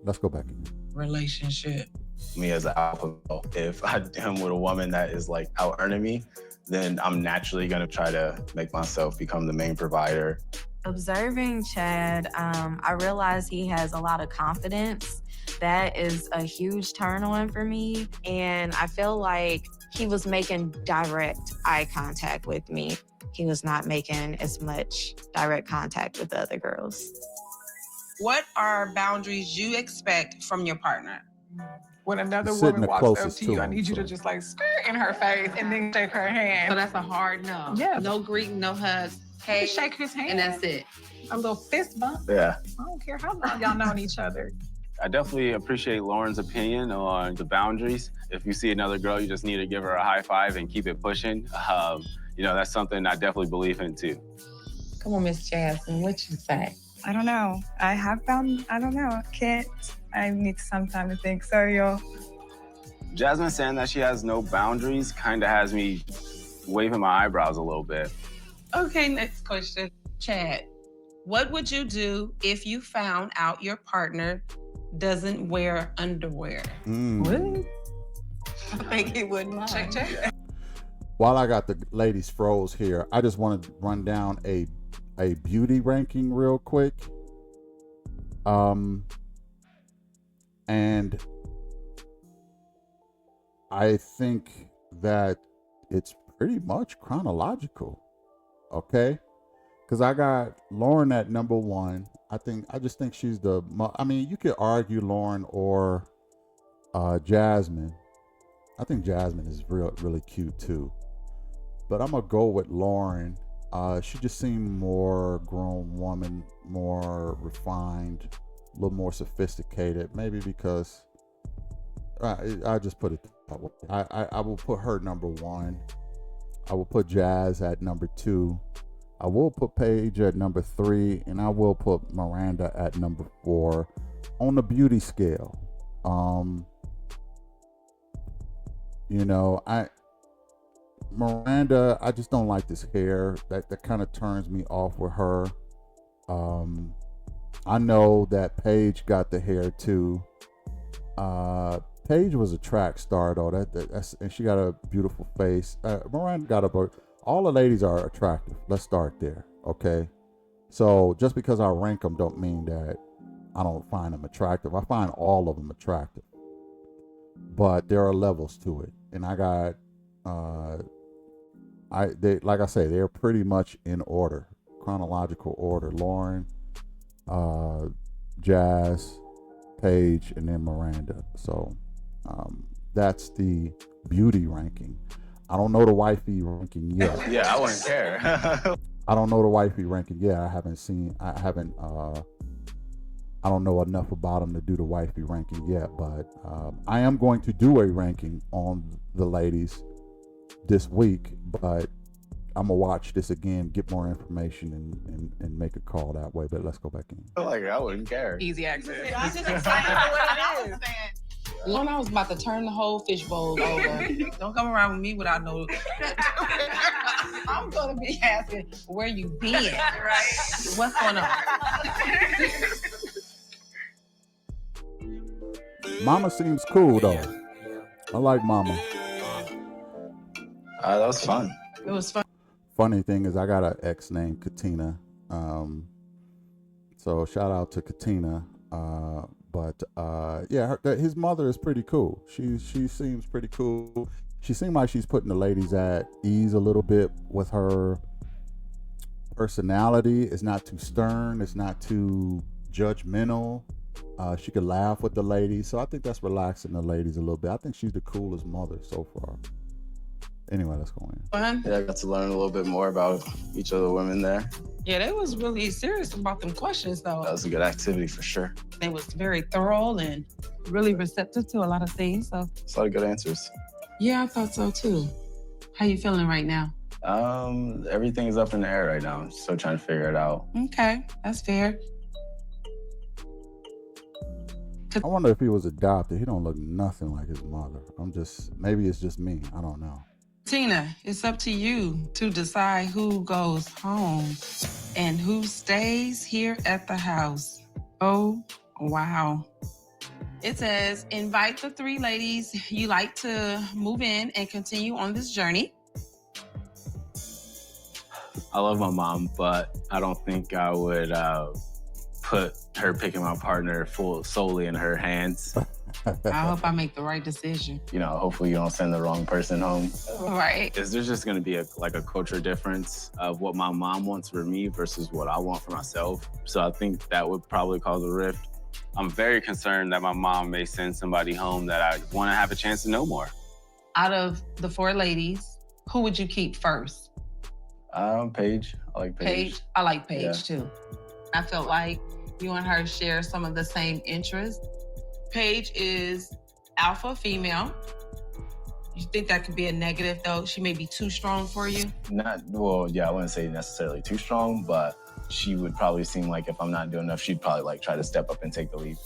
Speaker 1: Let's go back in.
Speaker 2: Relationship. Me as an alpha male, if I am with a woman that is like out earning me, then I'm naturally going to try to make myself become the main provider.
Speaker 19: Observing Chad, I realized he has a lot of confidence. That is a huge turn on for me. And I feel like he was making direct eye contact with me. He was not making as much direct contact with the other girls.
Speaker 6: What are boundaries you expect from your partner?
Speaker 12: When another
Speaker 1: Sitting
Speaker 12: woman
Speaker 1: the
Speaker 12: walks up
Speaker 1: closest
Speaker 12: to
Speaker 1: to
Speaker 12: you, I
Speaker 1: him,
Speaker 12: need you to
Speaker 1: so.
Speaker 12: just like skirt in her face and then shake her hand.
Speaker 18: So that's a hard no.
Speaker 12: Yeah.
Speaker 18: No greeting, no hugs. Hey,
Speaker 12: Shake his hand.
Speaker 18: and that's it.
Speaker 12: A little fist bump.
Speaker 2: Yeah.
Speaker 12: I don't care how long y'all known each other.
Speaker 9: I definitely appreciate Lauren's opinion on the boundaries. If you see another girl, you just need to give her a high five and keep it pushing. That's something I definitely believe in too.
Speaker 18: Come on, Miss Jasmine, what you say?
Speaker 13: I don't know. I don't know. I need some time to think. Sorry, y'all.
Speaker 9: Jasmine saying that she has no boundaries kind of has me waving my eyebrows a little bit.
Speaker 6: Okay, next question. Chad, what would you do if you found out your partner doesn't wear underwear?
Speaker 12: Really?
Speaker 6: I think he wouldn't. Check.
Speaker 1: While I got the ladies froze here, I just want to run down a beauty ranking real quick. And I think that it's pretty much chronological, okay? Because I got Lauren at number 1. I just think she's you could argue Lauren or Jasmine. I think Jasmine is really cute too. But I'm going to go with Lauren She just seemed more grown woman, more refined, a little more sophisticated. Maybe because I just put it that way. I will put her number one. I will put Jazz at number two. I will put Paige at number three, and I will put Miranda at number four on the beauty scale. You know, Miranda, I just don't like this hair. That kind of turns me off with her. I know that Paige got the hair too. Paige was a track star though. That's and she got a beautiful face. Miranda got all the ladies are attractive. Let's start there, okay? So just because I rank them don't mean that I don't find them attractive. I find all of them attractive, but there are levels to it, and I got they like I say, they're pretty much in order, chronological order. Lauren, Jazz, Paige, and then Miranda. So that's the beauty ranking. I don't know the wifey ranking yet.
Speaker 9: Yeah, I wouldn't care.
Speaker 1: I don't know the wifey ranking yet. I don't know enough about them to do the wifey ranking yet, but I am going to do a ranking on the ladies this week, but I'm gonna watch this again, get more information, and make a call that way. But let's go back in.
Speaker 9: Like, I wouldn't care.
Speaker 5: Easy access.
Speaker 10: I'm just excited for what it is.
Speaker 5: When I was about to turn the whole fishbowl over, don't come around with me without no. I'm gonna be asking where you been, right? What's going on?
Speaker 1: Mama seems cool though. I like Mama.
Speaker 9: That was fun.
Speaker 5: It was fun.
Speaker 1: Funny thing is, I got an ex named Katina. So shout out to Katina. But yeah, his mother is pretty cool. She seems pretty cool. She seems like she's putting the ladies at ease a little bit with her personality. It's not too stern. It's not too judgmental. She could laugh with the ladies. So I think that's relaxing the ladies a little bit. I think she's the coolest mother so far. Anyway, let's go in.
Speaker 5: Fun.
Speaker 9: Yeah, I got to learn a little bit more about each of the women there.
Speaker 5: Yeah, they was really serious about them questions though.
Speaker 9: That was a good activity for sure.
Speaker 5: They was very thorough and really receptive to a lot of things. So
Speaker 9: It's a lot of good answers.
Speaker 5: yeah, I thought so too. How you feeling right now?
Speaker 9: Everything is up in the air right now. I'm still trying to figure it out.
Speaker 5: Okay, that's fair.
Speaker 1: I wonder if he was adopted. He don't look nothing like his mother. Maybe it's just me. I don't know.
Speaker 5: Tina, it's up to you to decide who goes home and who stays here at the house. Oh, wow. It says, invite the 3 ladies you like to move in and continue on this journey.
Speaker 9: I love my mom, but I don't think I would put her picking my partner solely in her hands.
Speaker 5: I hope I make the right decision.
Speaker 9: You know, hopefully you don't send the wrong person home.
Speaker 5: Right.
Speaker 9: There's just going to be a culture difference of what my mom wants for me versus what I want for myself. So I think that would probably cause a rift. I'm very concerned that my mom may send somebody home that I want to have a chance to know more.
Speaker 5: Out of the 4 ladies, who would you keep first?
Speaker 9: Paige. I like Paige.
Speaker 5: I like Paige too. I felt like you and her share some of the same interests. Paige is alpha female. You think that could be a negative though? She may be too strong for you?
Speaker 9: I wouldn't say necessarily too strong, but she would probably seem like if I'm not doing enough, she'd probably like try to step up and take the lead.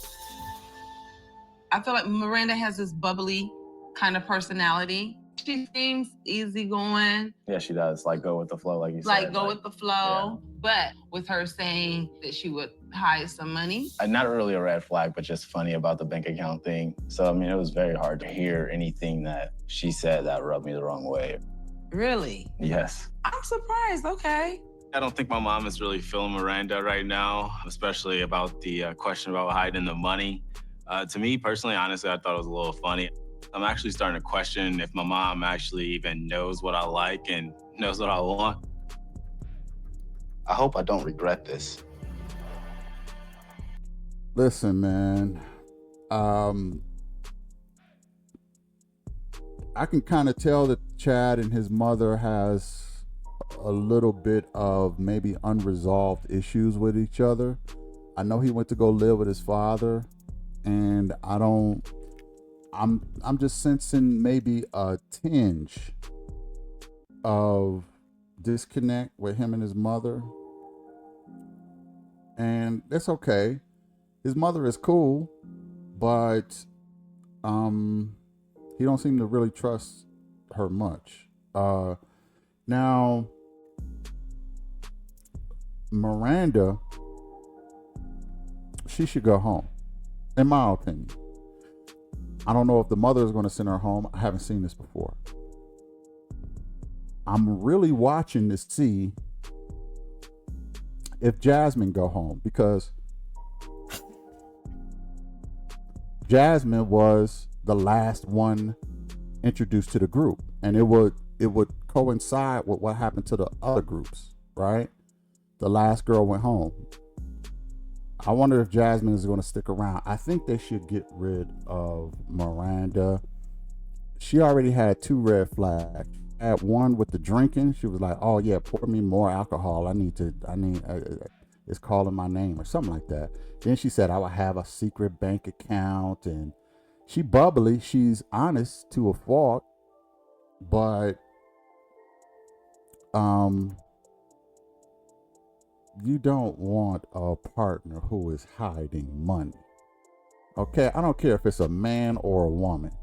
Speaker 5: I feel like Miranda has this bubbly kind of personality. She seems easygoing.
Speaker 9: Yeah, she does. Like go with the flow, like you said.
Speaker 5: Like go with the flow. Yeah. But with her saying that she would hide some money.
Speaker 9: Not really a red flag, but just funny about the bank account thing. So, I mean, it was very hard to hear anything that she said that rubbed me the wrong way.
Speaker 5: Really?
Speaker 9: Yes.
Speaker 5: I'm surprised. Okay.
Speaker 9: I don't think my mom is really feeling Miranda right now, especially about the question about hiding the money. To me, personally, honestly, I thought it was a little funny. I'm actually starting to question if my mom actually even knows what I like and knows what I want. I hope I don't regret this.
Speaker 1: Listen, man. I can kind of tell that Chad and his mother has a little bit of maybe unresolved issues with each other. I know he went to go live with his father, and I'm just sensing maybe a tinge of disconnect with him and his mother. And it's okay. His mother is cool, but he don't seem to really trust her much. Now Miranda, she should go home, in my opinion. I don't know if the mother is going to send her home. I haven't seen this before. I'm really watching to see if Jasmine go home, because Jasmine was the last one introduced to the group, and it would coincide with what happened to the other groups, right? The last girl went home. I wonder if Jasmine is going to stick around. I think they should get rid of Miranda. She already had 2 red flags. At one with the drinking, she was like, "Oh yeah, pour me more alcohol. I need it's calling my name," or something like that. Then she said, "I will have a secret bank account," and she bubbly. She's honest to a fault, but you don't want a partner who is hiding money. Okay, I don't care if it's a man or a woman.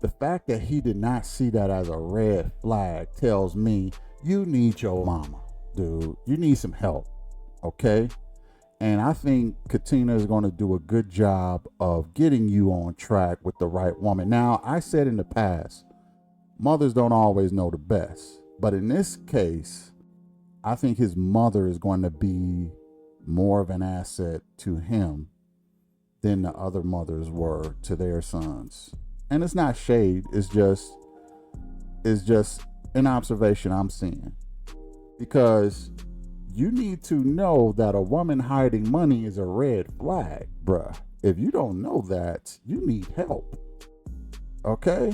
Speaker 1: The fact that he did not see that as a red flag tells me you need your mama, dude. You need some help, okay? And I think Katina is going to do a good job of getting you on track with the right woman. Now, I said in the past, mothers don't always know the best. But in this case, I think his mother is going to be more of an asset to him than the other mothers were to their sons. And it's not shade, it's just an observation I'm seeing. Because you need to know that a woman hiding money is a red flag, bruh. If you don't know that, you need help. Okay?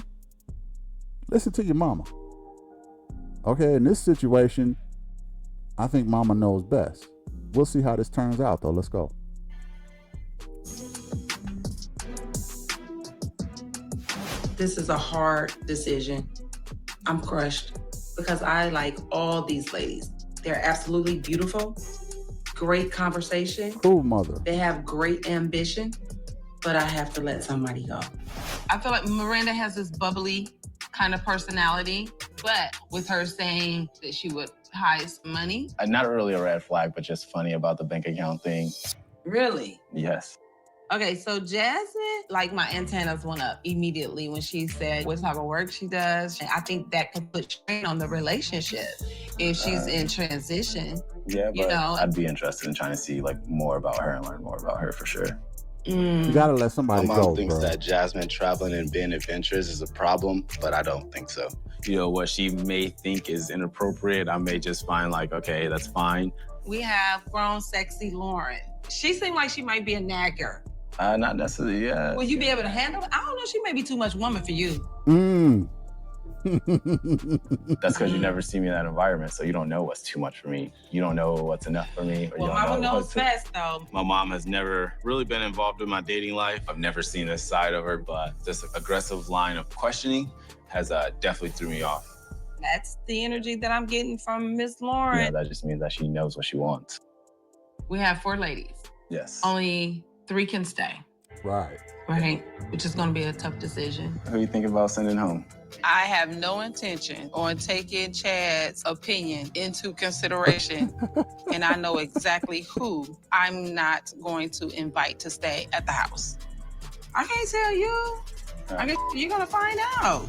Speaker 1: Listen to your mama. Okay, in this situation, I think mama knows best. We'll see how this turns out, though. Let's go.
Speaker 20: This is a hard decision. I'm crushed because I like all these ladies. They're absolutely beautiful, great conversation.
Speaker 1: Cool mother.
Speaker 20: They have great ambition, but I have to let somebody go.
Speaker 16: I feel like Miranda has this bubbly kind of personality, but with her saying that she would hide some money.
Speaker 9: Not really a red flag, but just funny about the bank account thing.
Speaker 20: Really?
Speaker 9: Yes.
Speaker 16: Okay, so Jasmine, like my antennas went up immediately when she said what type of work she does. And I think that could put strain on the relationship if she's in transition.
Speaker 9: Yeah, but
Speaker 16: you know?
Speaker 9: I'd be interested in trying to see like more about her and learn more about her for sure.
Speaker 1: You gotta let somebody
Speaker 21: My
Speaker 1: go,
Speaker 21: mom thinks
Speaker 1: bro.
Speaker 21: that Jasmine traveling and being adventurous is a problem, but I don't think so.
Speaker 9: You know, what she may think is inappropriate, I may just find like, okay, that's fine.
Speaker 16: We have grown sexy Lauren. She seemed like she might be a nagger.
Speaker 9: Not necessarily, yeah.
Speaker 16: Will you be able to handle it? I don't know. She may be too much woman for you.
Speaker 9: That's because you never see me in that environment, so you don't know what's too much for me. You don't know what's enough for me. Or
Speaker 16: Well,
Speaker 9: you don't
Speaker 16: mama
Speaker 9: know
Speaker 16: knows best, though.
Speaker 9: My mom has never really been involved in my dating life. I've never seen this side of her, but this aggressive line of questioning has definitely threw me off.
Speaker 16: That's the energy that I'm getting from Miss Lauren.
Speaker 9: Yeah, that just means that she knows what she wants.
Speaker 16: We have 4 ladies.
Speaker 9: Yes.
Speaker 16: Only 3 can stay.
Speaker 1: Right.
Speaker 16: Right. Which is going to be a tough decision.
Speaker 9: Who you think about sending home?
Speaker 16: I have no intention on taking Chad's opinion into consideration. And I know exactly who I'm not going to invite to stay at the house. I can't tell you. You're going to find out.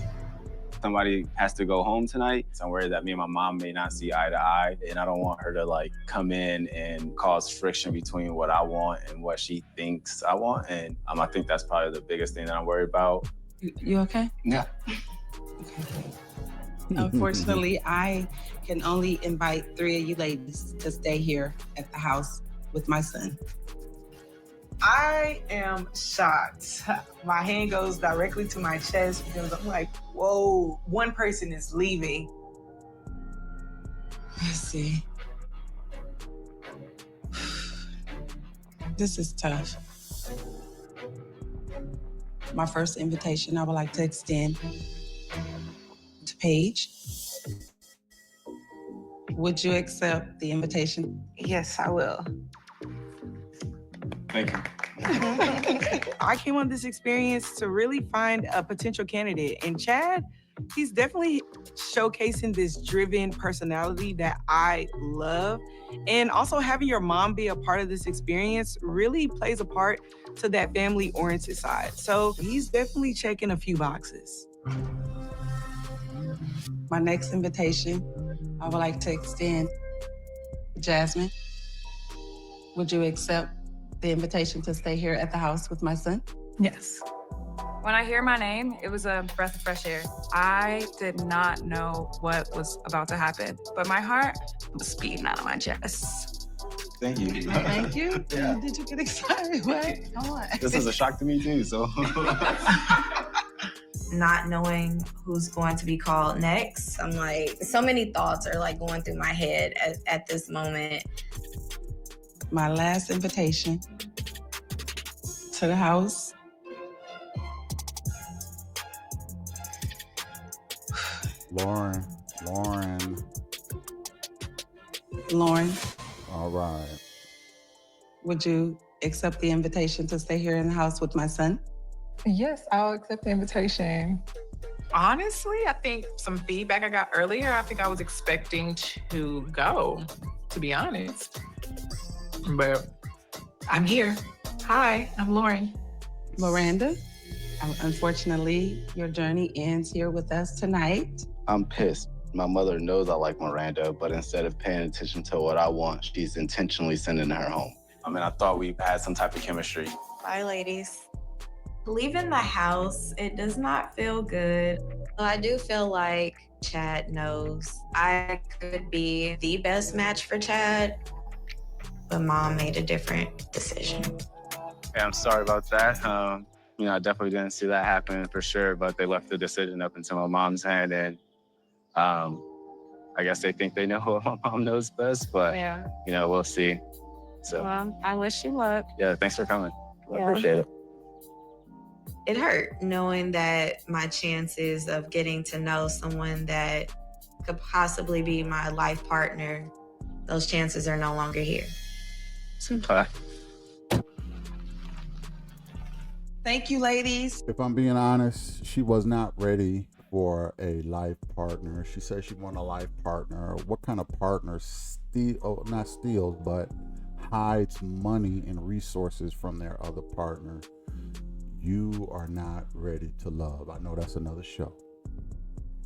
Speaker 9: Somebody has to go home tonight. So I'm worried that me and my mom may not see eye to eye. And I don't want her to like come in and cause friction between what I want and what she thinks I want. And I think that's probably the biggest thing that I'm worried about.
Speaker 16: You okay?
Speaker 9: Yeah.
Speaker 20: Unfortunately, I can only invite 3 of you ladies to stay here at the house with my son.
Speaker 10: I am shocked. My hand goes directly to my chest because I'm like, whoa, one person is leaving.
Speaker 20: Let's see. This is tough. My first invitation I would like to extend to Paige. Would you accept the invitation?
Speaker 5: Yes, I will.
Speaker 9: Thank you.
Speaker 17: I came on this experience to really find a potential candidate. And Chad, he's definitely showcasing this driven personality that I love. And also having your mom be a part of this experience really plays a part to that family-oriented side. So he's definitely checking a few boxes.
Speaker 20: My next invitation I would like to extend to Jasmine. Would you accept the invitation to stay here at the house with my son?
Speaker 12: Yes. When I hear my name, it was a breath of fresh air. I did not know what was about to happen, but my heart was beating out of my chest.
Speaker 9: Thank you.
Speaker 20: Thank you.
Speaker 9: Yeah.
Speaker 20: Did you get excited? What? Come on.
Speaker 9: This is a shock to me too, so.
Speaker 19: Not knowing who's going to be called next.
Speaker 11: I'm like, so many thoughts are like going through my head at this moment.
Speaker 20: My last invitation to the house.
Speaker 1: Lauren. All right.
Speaker 20: Would you accept the invitation to stay here in the house with my son?
Speaker 12: Yes, I'll accept the invitation. Honestly, I think some feedback I got earlier, I think I was expecting to go, to be honest. But I'm here. Hi, I'm Lauren.
Speaker 20: Miranda, unfortunately, your journey ends here with us tonight.
Speaker 21: I'm pissed. My mother knows I like Miranda, but instead of paying attention to what I want, she's intentionally sending her home.
Speaker 9: I mean, I thought we had some type of chemistry.
Speaker 19: Bye, ladies. Leaving the house, it does not feel good. I do feel like Chad knows I could be the best match for Chad, but Mom made a different decision.
Speaker 9: Yeah, I'm sorry about that. I definitely didn't see that happen for sure, but they left the decision up into my mom's hand, and I guess they think they know what my mom knows best, but
Speaker 18: Yeah.
Speaker 9: We'll see. So,
Speaker 18: Well, I wish you luck.
Speaker 9: yeah, thanks for coming. I
Speaker 18: Yeah.
Speaker 9: appreciate it.
Speaker 19: It hurt knowing that my chances of getting to know someone that could possibly be my life partner, those chances are no longer here.
Speaker 9: Okay.
Speaker 20: Thank you, ladies.
Speaker 1: If I'm being honest, she was not ready for a life partner. She said she wanted a life partner. What kind of partner not steals, but hides money and resources from their other partner? You are not ready to love. I know that's another show,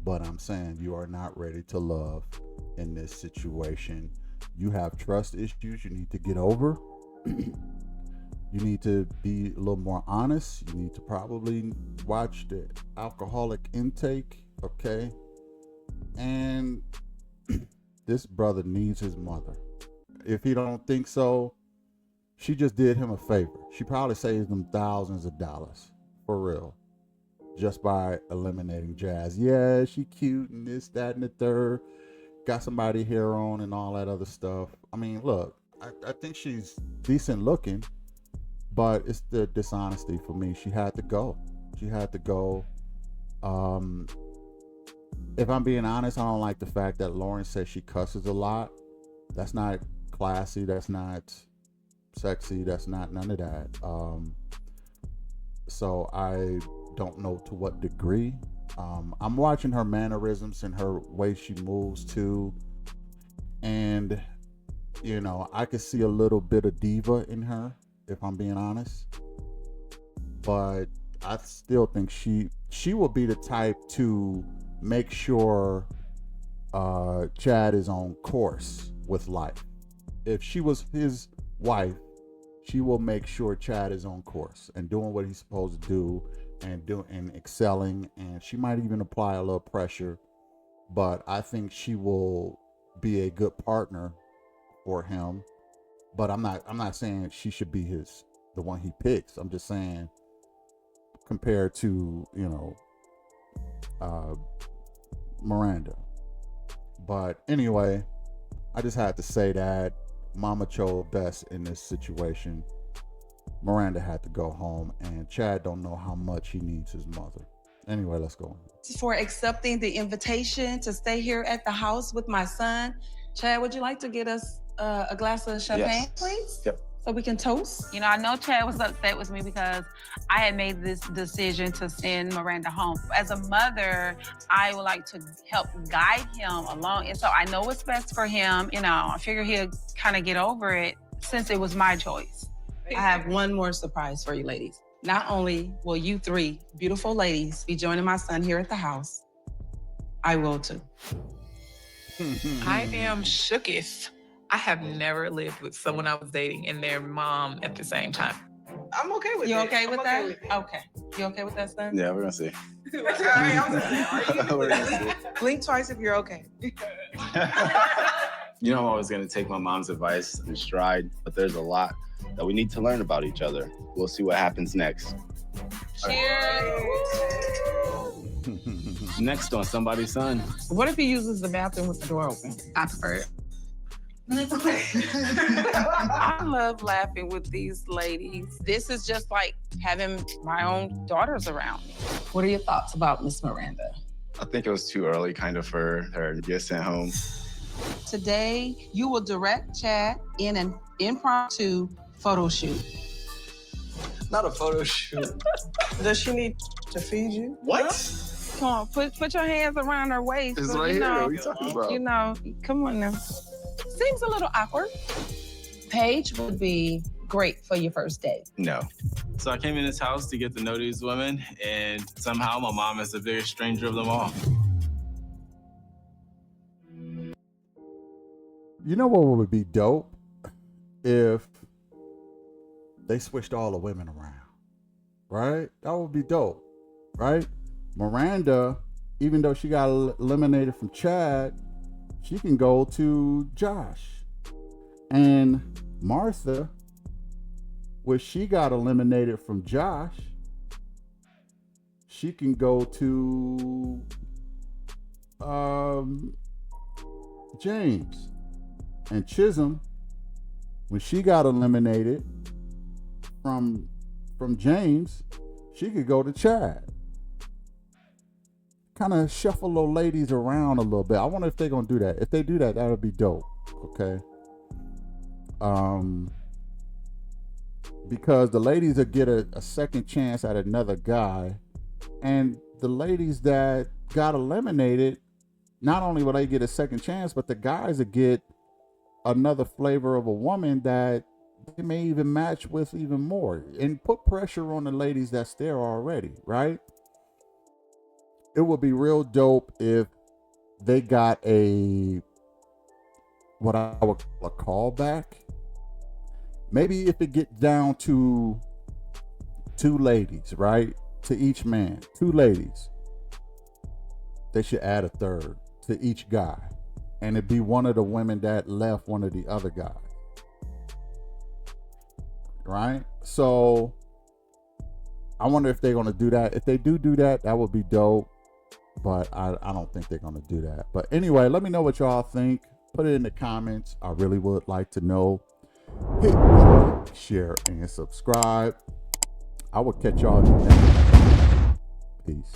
Speaker 1: but I'm saying you are not ready to love in this situation. You have trust issues you need to get over. You need to be a little more honest. You need to probably watch the alcoholic intake, okay? And this brother needs his mother. If he don't think so, she just did him a favor. She probably saved him thousands of dollars, for real, just by eliminating Jazz. Yeah, she cute and this, that, and the third. Got somebody hair on and all that other stuff. I mean, look, I think she's decent looking, but it's the dishonesty for me. She had to go. If I'm being honest, I don't like the fact that Lauren says she cusses a lot. That's not classy. That's not sexy. That's not none of that. So I don't know to what degree. I'm watching her mannerisms and her way she moves too, and I could see a little bit of diva in her, if I'm being honest. But I still think she will be the type to make sure Chad is on course with life. If she was his wife, she will make sure Chad is on course and doing what he's supposed to do and excelling, and she might even apply a little pressure, but I think she will be a good partner for him. But I'm not saying she should be the one he picks. I'm just saying compared to Miranda. But anyway, I just had to say that Mama chose best in this situation. Miranda had to go home, and Chad don't know how much he needs his mother. Anyway, let's go.
Speaker 5: For accepting the invitation to stay here at the house with my son. Chad, would you like to get us a glass of champagne, please?
Speaker 21: Yep.
Speaker 5: So we can toast?
Speaker 6: You know, I know Chad was upset with me because I had made this decision to send Miranda home. As a mother, I would like to help guide him along. And so I know what's best for him. You know, I figure he'll kind of get over it since it was my choice.
Speaker 5: I have one more surprise for you ladies. Not only will you three beautiful ladies be joining my son here at the house, I will too.
Speaker 12: I am shooketh. I have never lived with someone I was dating and their mom at the same time.
Speaker 17: I'm okay with
Speaker 5: You
Speaker 17: it.
Speaker 5: okay with
Speaker 17: I'm
Speaker 5: that?
Speaker 17: okay with it.
Speaker 5: Okay. You okay with that, son?
Speaker 21: Yeah, we're gonna see.
Speaker 17: Blink twice if you're okay.
Speaker 21: You know, I'm always gonna take my mom's advice in stride, but there's a lot that we need to learn about each other. We'll see what happens next.
Speaker 5: Cheers.
Speaker 21: Next on Somebody's Son.
Speaker 5: What if he uses the bathroom with the door open? I prefer it.
Speaker 6: I love laughing with these ladies. This is just like having my own daughters around me.
Speaker 5: What are your thoughts about Miss Miranda?
Speaker 21: I think it was too early kind of for her to get sent home.
Speaker 5: Today, you will direct Chad in an impromptu photo shoot.
Speaker 21: Not a photo shoot.
Speaker 3: Does she need to feed you?
Speaker 21: What?
Speaker 6: Come on, put your hands around her waist.
Speaker 21: It's
Speaker 6: so
Speaker 21: right
Speaker 6: you
Speaker 21: here.
Speaker 6: know,
Speaker 21: What are you talking about?
Speaker 6: You know, come on now.
Speaker 5: Seems a little awkward. Paige would be great for your first date.
Speaker 21: No. So I came in this house to get to know these women, and somehow my mom is the biggest stranger of them all.
Speaker 1: You know what would be dope? If they switched all the women around, right? That would be dope, right? Miranda, even though she got eliminated from Chad, she can go to Josh. And Martha, where she got eliminated from Josh, she can go to James. And Chisholm, when she got eliminated from James, she could go to Chad. Kind of shuffle those ladies around a little bit. I wonder if they're gonna do that. If they do that, that would be dope. Okay. Because the ladies will get a second chance at another guy, and the ladies that got eliminated, not only will they get a second chance, but the guys will get another flavor of a woman that they may even match with even more, and put pressure on the ladies that's there already, right? It would be real dope if they got what I would call a callback. Maybe if it gets down to 2 ladies, right? To each man, 2 ladies. They should add a third to each guy. And it'd be one of the women that left one of the other guys. Right? So I wonder if they're going to do that. If they do that, that would be dope. But I don't think they're going to do that. But anyway, let me know what y'all think. Put it in the comments. I really would like to know. Hit like, share, and subscribe. I will catch y'all next time. Peace.